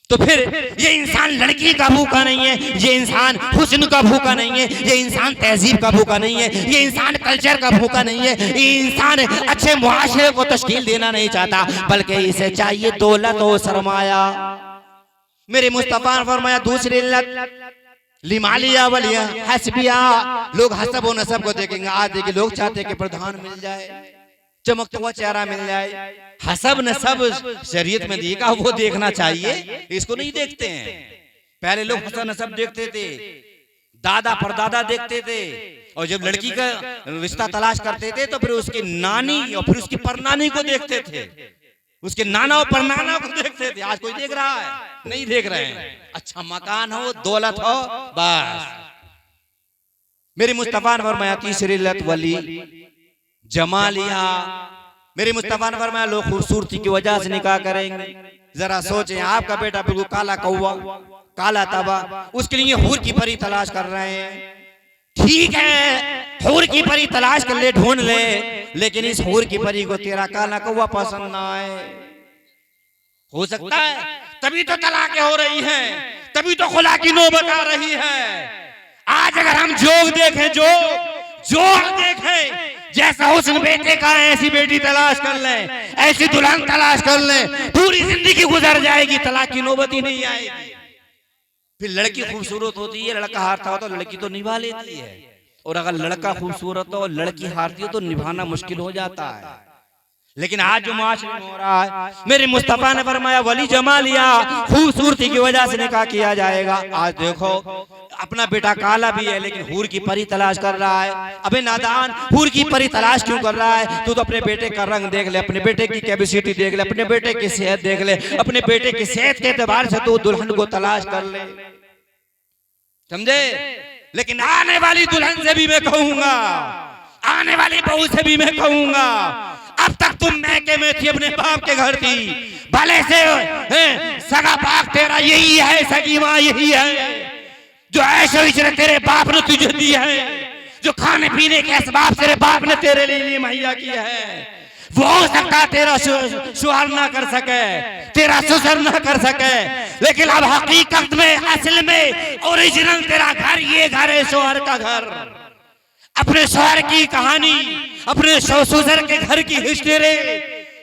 तो फिर ये इंसान लड़की का भूखा नहीं है, ये इंसान हुस्न का भूखा नहीं है, ये इंसान तहजीब का भूखा नहीं है, ये इंसान कल्चर का भूखा नहीं है, ये इंसान अच्छे मुआशरे को तश्कील देना नहीं चाहता, बल्कि इसे चाहिए दौलत और सरमाया। मेरे मुस्तफा ने फरमाया दूसरी इल्लत लिमालिया वलिया हसबिया, लोग हसब और नसब को देखेंगे। आज देखिए लोग चाहते हैं कि प्रधान मिल जाए, चमकता हुआ चेहरा मिल जाए। हसब नसब शरीयत में दिएगा, वो देखना चाहिए, इसको नहीं देखते हैं। पहले लोग हसब नसब देखते थे, दादा परदादा देखते थे, और जब लड़की का रिश्ता तलाश करते थे तो फिर उसकी नानी और फिर उसकी परनानी को देखते थे, उसके नाना और परनाना को देखते थे। आज कोई देख रहा है? नहीं देख रहे हैं। अच्छा मकान हो, दौलत हो, बस। मेरी मुस्तफा ने फरमाया तीसरी लत वली जमालिया। मेरे मुस्तफा ने फरमाया लोग खूबसूरती की वजह से निकाह करेंगे। जरा सोचें, आपका बेटा बिल्कुल काला कौवा, काला तबा, उसके लिए हूर की परी तलाश कर रहे हैं। ठीक है, हूर की परी तलाश कर ले, ढूंढ ले, लेकिन इस हूर की परी को तेरा काला कौवा पसंद ना आए। हो सकता है तभी तो तलाकें हो रही हैं, तभी तो खुला की नौबत आ रही है। आज अगर हम जोग देखें, जोग देखें, जैसा हुस्न बेटे का है ऐसी बेटी तलाश कर लें, ऐसी दुल्हन तलाश कर लें, पूरी जिंदगी गुजर जाएगी, तलाक की नौबत ही नहीं आएगी। फिर लड़की खूबसूरत होती है, लड़का हारता हो तो लड़की तो निभा लेती है, और अगर लड़का खूबसूरत हो और लड़की हारती हो तो निभाना मुश्किल हो जाता है। लेकिन आज जो माशरे में हो रहा है, मेरे मुस्तफा ने फरमाया वली जमालिया, खूबसूरती की वजह से निकाह किया जाएगा। आज देखो अपना बेटा काला भी है लेकिन हूर की परी तलाश कर रहा है। अबे नादान, हूर की परी तलाश क्यों कर रहा है? तू तो अपने बेटे का रंग देख ले, अपने बेटे की कैपेसिटी देख ले, अपने बेटे की सेहत देख ले, अपने बेटे की सेहत के एतबार से तू दुल्हन को तलाश कर ले, समझे। लेकिन आने वाली दुल्हन से भी मैं कहूंगा, आने वाली बहू से भी मैं कहूंगा, अब तक तुम मैके में थी, अपने बाप के घर थी, भले से सगा बाप तेरा यही है, सगी माँ यही है, जो ऐशो इशरत तेरे बाप ने तुझे दी है, जो खाने पीने के असबाब तेरे बाप ने तेरे लिए मुहैया किया है, वो हो सकता तेरा शुहार ना कर सके, तेरा ससुर ना कर सके, लेकिन अब हकीकत में, असल में, ओरिजिनल तेरा घर ये घर है, शुहार का घर। अपने शुहार की कहानी, अपने ससुर के घर की हिस्ट्री,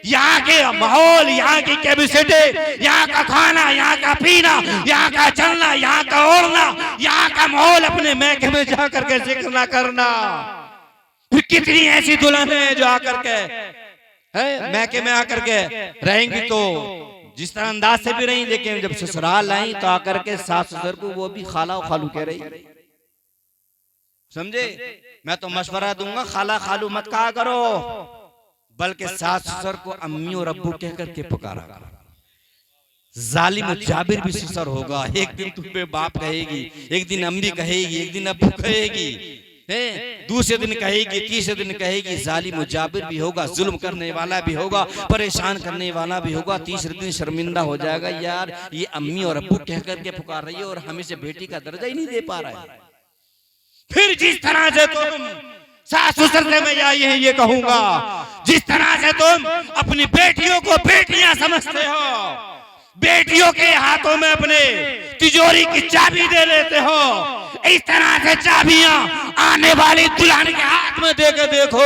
यहाँ के माहौल, यहाँ की कैपेसिटी, यहाँ का खाना, यहाँ का पीना, यहाँ का चलना, यहाँ का ओढ़ना, यहाँ का माहौल अपने मैके में जाकर के जिक्र ना करना। फिर कितनी ऐसी दुल्हन है जो आकर के है मैके में आकर के रहेंगी, तो जिस तरह अंदाज से भी रही, लेकिन जब ससुराल आई तो आकर के सास ससुर को वो भी खाला और खालू कह रही। समझे? मैं तो मशवरा दूंगा, खाला खालू मत कहा करो, बल्कि सास ससुर को अम्मी और अब्बू कह करके पुकारा करो। जालिम जाबिर भी ससुर होगा, एक दिन तुम्हें बाप कहेगी, एक दिन अम्मी कहेगी, एक दिन अब्बू कहेगी, दूसरे दिन कहेगी, तीसरे दिन कहेगी। जालिम जाबिर भी होगा, जुल्म करने वाला भी होगा, परेशान करने वाला भी होगा। तीसरे दिन शर्मिंदा हो जाएगा, यार ये अम्मी और अब्बू कह करके पुकार रही है और हम इसे बेटी का दर्जा ही नहीं दे पा रहा है। फिर जिस तरह से तुम सास ससुर से मैं ये कहूंगा, जिस तरह से तुम अपनी बेटियों को बेटियां समझते हो, बेटियों के हाथों में अपने तिजोरी की चाबी दे लेते हो, इस तरह से चाबियां आने वाली दुल्हन के हाथ में देके देखो,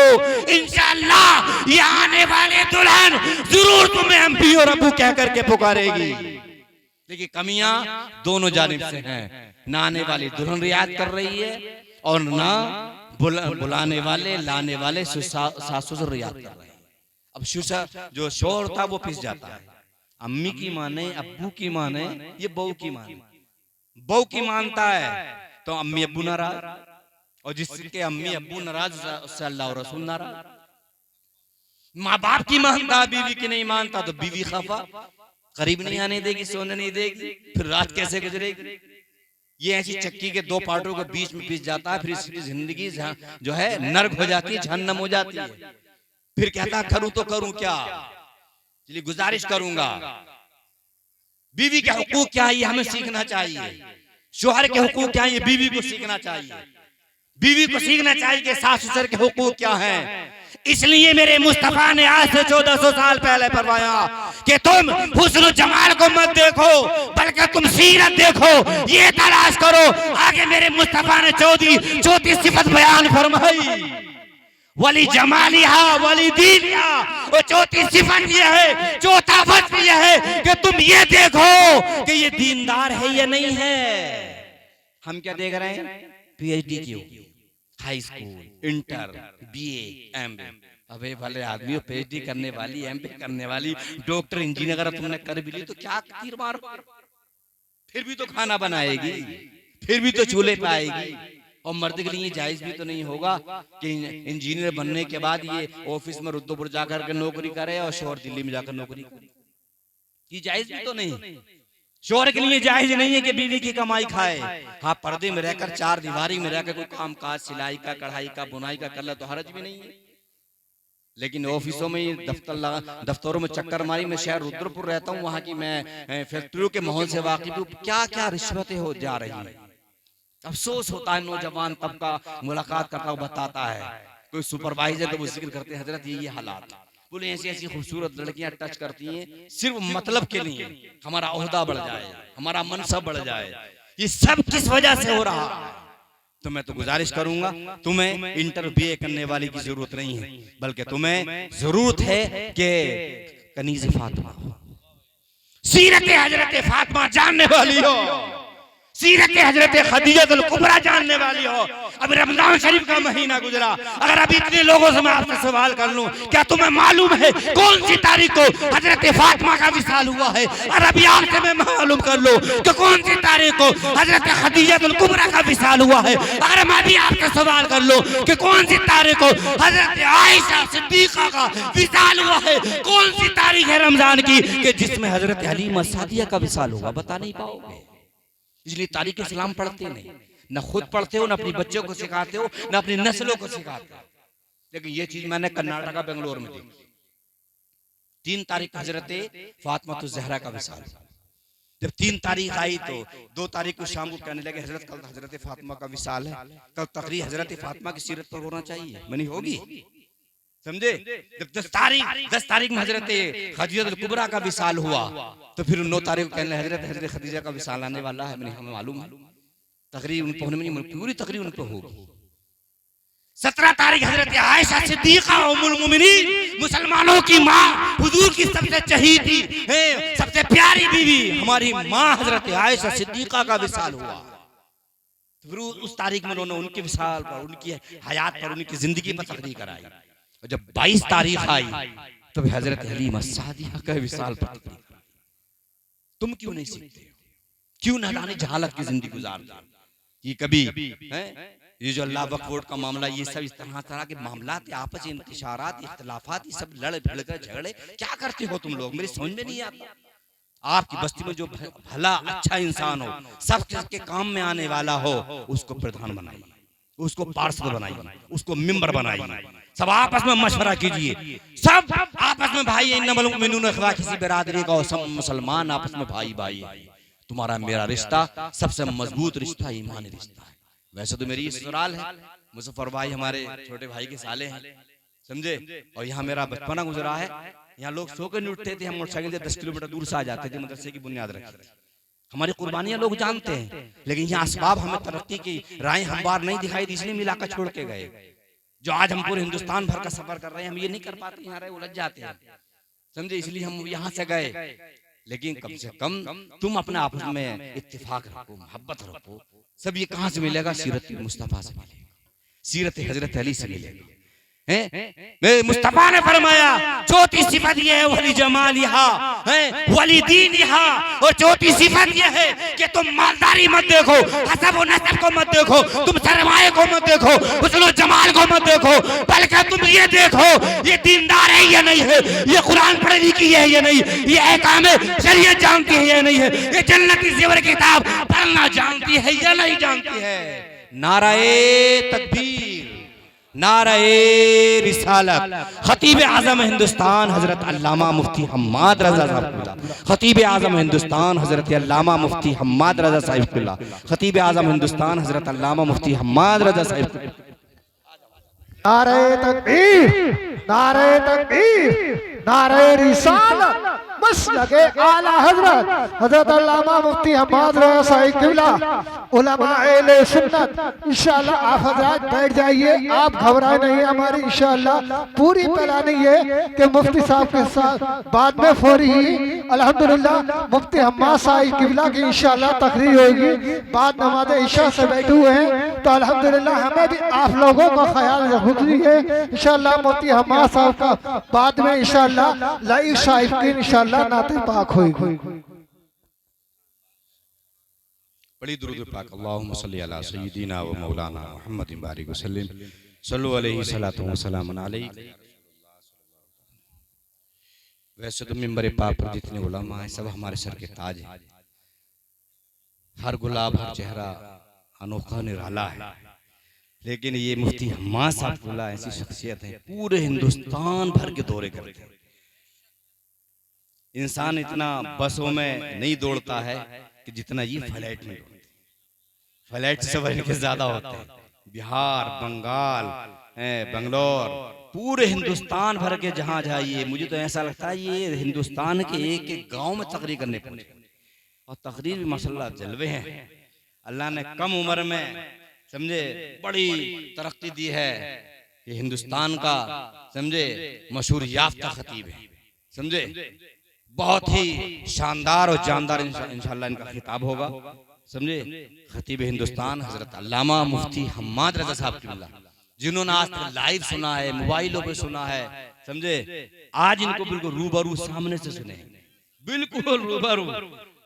इंशाअल्लाह ये आने वाली दुल्हन जरूर तुम्हें अम्मी और अब्बू कह करके पुकारेगी। देखिए कमियां दोनों जानिब से हैं, ना आने वाली दुल्हन रियायत कर रही है और ना बुलाने वाले लाने वाले सास ससुर रियायत कर रहे हैं। अब जो शोर था वो पिस जाता है, अम्मी की माने, अब्बू की माने, ये बहू की माने। बहू की मानता है तो अम्मी अब्बू नाराज, और जिसके अम्मी अब्बू नाराज उससे अल्लाह और रसूल नाराज। माँ बाप की मानता, बीवी की नहीं मानता तो बीवी खफा, करीब नहीं आने देगी, सोने नहीं देगी, फिर रात कैसे गुजरेगी। ये ऐसी चक्की के दो पार्टों के बीच में पिस जाता है, फिर इसकी जिंदगी जो है नर्क हो जाती है, जहन्नम हो जाती है। फिर कहता करूं तो करूं क्या, चलिए गुजारिश करूंगा, बीवी के हुकूक क्या है ये हमें सीखना चाहिए, शोहर के हुकूक क्या है ये बीवी को सीखना चाहिए, बीवी को सीखना चाहिए कि सास ससुर के हुकूक क्या हैं। इसलिए मेरे मुस्तफा ने आज से 1400 साल पहले फरमाया कि तुम हुस्न जमाल को मत देखो, बल्कि तुम सीरत देखो, ये तलाश करो। आगे मेरे मुस्तफा ने चौथी सिफत बयान फरमाई, वली जमालिहा वली दीनिहा, वो चौथी सिफत ये है, चौथा वस्फ ये है कि तुम ये देखो कि ये दीनदार है या नहीं है। हम क्या देख रहे हैं? पीएचडी की होगी, high school, inter, BA, MA. अबे भले आदमी पीएचडी करने वाली, एमए करने वाली, डॉक्टर, इंजीनियर अगर तुमने कर भी ली तो क्या तीर मारो, फिर भी तो खाना बनाएगी, फिर भी तो चूल्हे पे आएगी। और मर्द के लिए जायज भी तो नहीं होगा कि इंजीनियर बनने के बाद ये ऑफिस में रुद्रपुर जाकर के नौकरी करे और शोहर दिल्ली में जाकर नौकरी करे, ये जायज भी तो नहीं। शोहर के लिए जायज नहीं है कि बीवी की कमाई खाए। हाँ, पर्दे में रहकर, चार दीवारी में रहकर कोई काम काज, सिलाई का, कढ़ाई का, बुनाई का कर ले तो हर्ज भी नहीं है। लेकिन ऑफिसों में, दफ्तरों में चक्कर मारी, मैं शहर रुद्रपुर रहता हूँ, वहां की मैं फैक्ट्रियों के माहौल से वाकिफ हूँ, क्या क्या रिश्वतें हो जा रही है। अफसोस होता है, नौजवान तबका मुलाकात करता हुआ बताता है, कोई सुपरवाइजर तो वो जिक्र करते हैं, हजरत ये हालात, बोले ऐसी ऐसी खूबसूरत लड़कियां टच करती हैं सिर्फ मतलब के लिए, हमारा ओहदा बढ़ जाए, हमारा मनसब बढ़ जाए। ये सब किस वजह से हो रहा है? तो मैं तो गुजारिश करूंगा, तुम्हें इंटर बीए करने वाली की जरूरत नहीं है, बल्कि तुम्हें जरूरत है कि कनीज़ फातिमा, सीरत हजरत फातिमा जानने वाली हो, सीरत हजरत खदीजतुल कुबरा जानने वाली हो। अब रमजान शरीफ का महीना गुजरा, अगर अभी इतने लोगों से मैं आपसे सवाल कर लूं, क्या तुम्हें मालूम है कौन सी तारीख को हजरत फातिमा का विसाल हुआ है? और अभी आपसे मैं मालूम कर लो कि कौन सी तारीख को हजरत खदीजतुल कुबरा का विसाल हुआ है। अगर मैं भी आपसे सवाल कर लो कि कौन सी तारीख को हजरत आयशा सिद्दीका का विसाल हुआ है, कौन सी तारीख है रमजान की कि जिसमें हजरत हलीमा सादिया का विसाल हुआ, बता नहीं पाओगे। इसलिए तारीख इस्लाम पढ़ते नहीं, न खुद पढ़ते हो, न अपने बच्चों को सिखाते हो, न अपनी नस्लों को सिखाते हो। लेकिन ये चीज मैंने कर्नाटका, बेंगलोर में देखी। 3 तारीख हजरत फातिमा ज़हरा का विसाल। जब 3 तारीख आई तो 2 तारीख को शाम को कहने लगे हजरत कल हजरत फातिमा का विसाल है, कल तकरीर हजरत फातिमा की सीरत पर होना चाहिए, मनी होगी, समझे। जब 10 तारीख में हजरत खदीजतुल कुबरा का विसाल हुआ तो फिर 9 तारीख को कहने हजरत खदीजा का विसाल आने वाला है, हमें मालूम है, तकरीर उन पर होने में नहीं, पूरी तकरीर उन पर होगी। 17 तारीख हजरत आयशा सिद्दीका उम्मुल मोमिनीन, मुसलमानों की माँ, हुजूर की सबसे चहीती है, सबसे प्यारी बीवी हमारी माँ हजरत आयशा सिद्दीका का विसाल हुआ। तो फिर उस तारीख में उन्होंने उनके विसाल पर, उनकी हयात पर, उनकी जिंदगी पर तकरीर कराई। और जब 22 तारीख आई तो हजरत हलीमा सादिया का विसाल पर तकरीर कराई। तुम क्यों नहीं सीखते, क्यों नादानी जहालत की जिंदगी गुजारते कि कभी ये जो अल्लाह वक्फ बोर्ड का मामला, ये सब इस तरह के मामला, आपसी इंतशारात, इख्तलाफात, ये सब लड़ भिड़ कर झगड़े क्या करते हो तुम लोग, मेरी समझ में नहीं आता। आपकी बस्ती में जो भला अच्छा इंसान हो, सबके काम में आने वाला हो, उसको प्रधान बनाइए, उसको पार्षद बनाइए, उसको मेंबर बनाइए, सब आपस में मशवरा कीजिए, सब आपस में भाई, इन्नमल मुमिनून इख्वा, किसी बिरादरी का सब मुसलमान आपस में भाई भाई है। तुम्हारा मेरा रिश्ता सबसे मजबूत रिश्ता ईमानी रिश्ता है। वैसे तो मेरी ससुराल है, मुजफ्फर भाई हमारे छोटे भाई के साले हैं, समझे, और यहाँ मेरा बचपना गुजरा है। यहाँ लोग सो के नहीं उठते थे, हम मोटरसाइकिल से 10 किलोमीटर दूर से आ जाते थे मदरसे की बुनियाद रखते। हमारी कुर्बानियां लोग जानते हैं, लेकिन यहाँ असबाब हमें तरक्की की राहें हमवार नहीं दिखाई दी, इसलिए इलाका छोड़ के गए। जो आज हम पूरे हिंदुस्तान भर का सफर कर रहे हैं, हम ये नहीं कर पाते, यहाँ रहे उलझ जाते हैं, समझे, इसलिए हम यहाँ से गए। लेकिन कम से कम तुम अपने आपस में इत्तेफाक रखो, मोहब्बत रखो। सब ये कहाँ से मिलेगा, सीरत मुस्तफा से मिलेगा, सीरत हजरत अली से मिलेगा। मुस्तफा ने फरमाया चौथी सिफत ये है वली जमाल यहाँ है, वली दीन यहाँ, और चौथी सिफत ये है कि तुम मालदारी मत देखो, हसब और नसब को मत देखो, तुम सरमाए को मत देखो, हुस्न जमाल को मत देखो, बल्कि तुम ये देखो ये दीनदार है या नहीं है, ये कुरान पढ़ लिखी है या नहीं, ये अहकाम शरीयत जानती है या नहीं है, ये जन्नती ज़ेवर किताब पढ़ना जानती है या नहीं जानती है। नाराए तकबीर, नाराए रिसालत। खतीब आज़म हिंदुस्तान हजरत अल्लामा मुफ्ती हम्माद रज़ा साहिब, खतीब आज़म हिंदुस्तान हजरत अल्लामा मुफ्ती हम्माद रज़ा साहिब, खतीब आज़म हिंदुस्तान हजरत अल्लामा मुफ्ती हम्माद रज़ा साहिब। नारे तकबीर, नारे तकबीर, नारे रिसालत, बस लगे आला हजरत हजरत अल्लामा मुफ्ती हम्माद रज़ा साहिब किबला उलमा अहले सुन्नत। इंशाअल्लाह आप हजरात बैठ जाइए, आप घबराए नहीं, हमारी इंशाअल्लाह पूरी प्लानिंग है कि मुफ्ती साहब के साथ बाद में फौरी ही अल्हम्दुलिल्लाह मुफ्ती हम्माद साहिब किबला की इंशाअल्लाह तकरीर होगी। बाद नमाज इशा से बैठे हुए हैं, तो अल्हम्दुलिल्लाह हमें भी आप लोगों का ख्याल रखनी है। इंशाअल्लाह मुफ्ती हम्माद साहब का बाद में इंशाअल्लाह लाइव साहिब की इंशाअल्लाह नाते पाक होगी। बड़ी दुरूद पाक अल्लाहुम्मा सल्ली अला सय्यिदिना व मौलाना मुहम्मदिन बारिक वसल्लम सल्लु अलैहि सलातु व सलामुन अलैहि। वैसे तो मिंबर पाक पर जितने उलमा हैं सब हमारे सर के ताज हैं, हर गुलाब हर चेहरा अनोखा निराला है, लेकिन ये मुफ्ती हम्माद साहब ऐसी शख्सियत है पूरे हिंदुस्तान भर के दौरे करते हैं। इंसान इतना बसों में नहीं दौड़ता है कि जितना ये फ्लाइट में दौड़ते, फ्लाइट सब इनके ज्यादा होते हैं। बिहार, बंगाल, बंगलोर, पूरे हिंदुस्तान भर के जहां जाइए, मुझे तो ऐसा लगता है ये हिंदुस्तान के एक एक गांव में तकरीर करने पहुंचे, और तकरीर भी माशाल्लाह जलवे हैं। अल्लाह ने कम उम्र में समझे बड़ी तरक्की दी है। ये हिंदुस्तान का समझे मशहूर याफ्ता खतीब है, समझे, बहुत ही शानदार और जानदार इंशाअल्लाह इनका खिताब होगा, समझे। खतीब हिंदुस्तान हजरत अल्लामा मुफ्ती हम्माद रज़ा साहब किबला, जिन्होंने आज तक लाइव सुना है, मोबाइलों पे सुना है, समझे, आज इनको बिल्कुल रूबरू सामने से सुने, बिल्कुल रूबरू।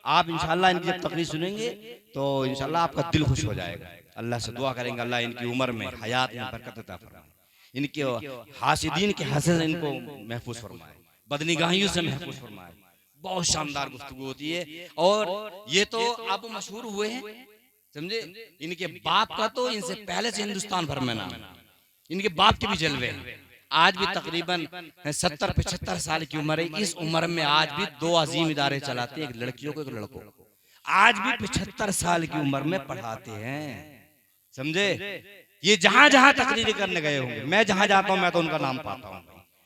आप इंशाअल्लाह इनकी जब तकरीर सुनेंगे तो इंशाअल्लाह आपका दिल खुश हो जाएगा। अल्लाह से दुआ करेंगे अल्लाह इनकी उम्र में, हयात में बरकत अता फरमाए, इनके हासिदीन के हसद इनको महफूज फरमाए, बदनिगाहियों से महफूज फरमाए। बहुत शानदार गुफ्तगू होती है। और ये तो अब मशहूर हुए हैं, समझे, इनके बाप का तो इनसे पहले से हिंदुस्तान भर में नाम है, इनके बाप के भी जलवे हैं, आज भी तकरीबन 70-75 साल की उम्र है। इस उम्र में आज भी 2 अजीम इदारे चलाते हैं, एक लड़कियों को एक लड़कों को। आज भी 75 साल की उम्र में पढ़ाते हैं, समझे। ये जहां जहां तकरीर करने गए होंगे, मैं जहां जाता हूं मैं तो उनका नाम पाता हूं,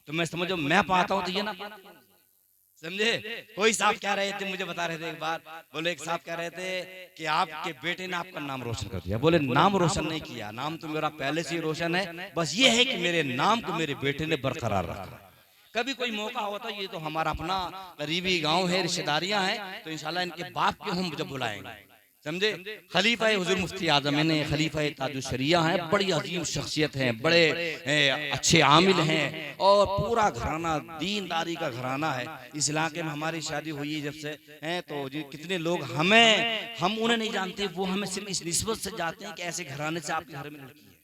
तो मैं समझो मैं पाता हूं तो ये ना, समझे। कोई साहब कह रहे थे, मुझे बता रहे थे एक बार, बोले एक साहब कह रहे थे कि आपके बेटे ने आपका नाम रोशन कर दिया। बोले नाम रोशन नहीं किया, नाम तो मेरा पहले से ही रोशन है, बस ये है कि मेरे नाम को मेरे बेटे ने बरकरार रखा। कभी कोई मौका होता, ये तो हमारा अपना करीबी गांव है, रिश्तेदारियां हैं, तो इंशाल्लाह इनके बाप के हम जब बुलाएंगे, समझे। खलीफा हुजूर मुफ्ती आजम ने, खलीफा ताजुश शरिया हैं, बड़ी अजीम शख्सियत हैं, बड़े अच्छे आमिल हैं और पूरा घराना दीनदारी का घराना है। इस इलाके में हमारी शादी हुई जब से हैं, तो कितने लोग हम उन्हें नहीं जानते, वो हमें सिर्फ इस निस्बत से जाते हैं कि ऐसे घराने से आपके घर में लड़की है,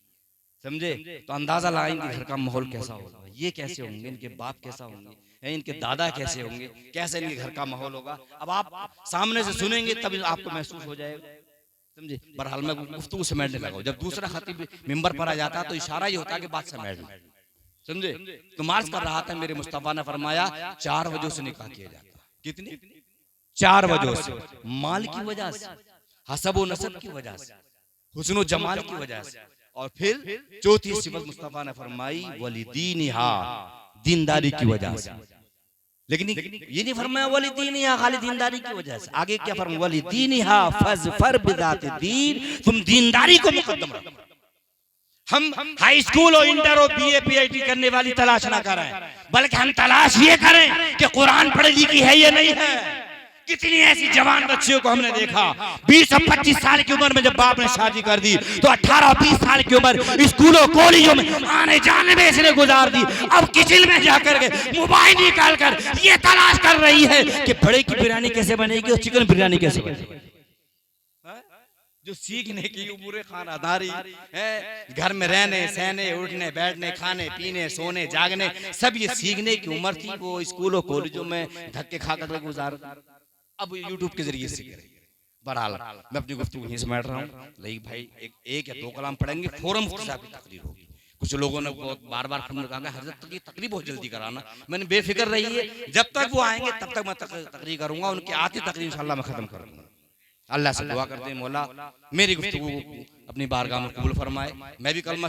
समझे। तो अंदाजा लगाएंगे घर का माहौल कैसा होगा, ये कैसे होंगे, इनके बाप कैसा होंगे, इनके दादा कैसे होंगे, कैसे इनके घर का माहौल होगा। अब आप सामने से सुनेंगे तभी आपको महसूस हो जाएगा, समझे। बहरहाल मैं गुफ्तगू समेटने लगा। जब दूसरा खतीब मिंबर पर आ जाता है तो इशारा ये होता है कि बात समेट लो, समझे। तो मार्च कर रहा था, मेरे मुस्तफा ने फरमाया 4 वजहों से निकाह किया जाता। कितनी? 4 वजहों से। माल की वजह से, हसब व नसब की वजह से, हुस्न व जमाल की वजह से, और फिर चौथी सिफत मुस्तफा ने फरमाई वलिदीनिहा, दीनदारी की वजह से। लेकिन ये नहीं फरमाया वलिदीनिहा खाली दीनदारी की वजह से, आगे क्या फरमाया वलिदीनिहा फज़फर बिज़ाति दीन, तुम दीनदारी को मुकद्दम रखो। हम हाई स्कूल और इंटर और बीए पीएचडी करने वाली तलाश ना करें, बल्कि हम तलाश ये करें कि कुरान पढ़ी लिखी है या नहीं है। कितनी ऐसी जवान बच्चियों को हमने देखा 20 और 25 साल की उम्र में जब बाप ने शादी कर दी तो 18 और 20 साल की उम्र स्कूलों कॉलेजों में आने जाने में इसने गुजार दी। अब किचन में जाकर के मोबाइल निकाल कर ये तलाश कर रही है कि बड़े की बिरयानी कैसे बनेगी और चिकन बिरयानी कैसे बनेगी। जो सीखने की उम्र खानादारी है, घर में रहने सहने उठने बैठने खाने पीने सोने जागने सब ये सीखने की उम्र थी, वो स्कूलों कॉलेजों में धक्के खाकर गुजार अब यूट्यूब के जरिए सीख रही है। बहरहाल मैं अपनी गुफ्तगू यहीं समेट रहा हूँ। लेकिन भाई एक या 2 कलाम पढ़ेंगे, फौरन मुफ्ती साहब की तकरीर होगी। कुछ लोगों ने बहुत बार फोन में कहा हज़रत की तकरीर बहुत जल्दी कराना, मैंने बेफिक्र रही है, जब तक वो आएंगे तब तक मैं तकरीर करूंगा, उनकी आती तकरीर इंशाल्लाह मैं खत्म करूंगा। अल्लाह से दुआ करते हैं मौला मेरी गुफ्तगू अपनी बारगाह में कबूल फरमाए, मैं भी कलमा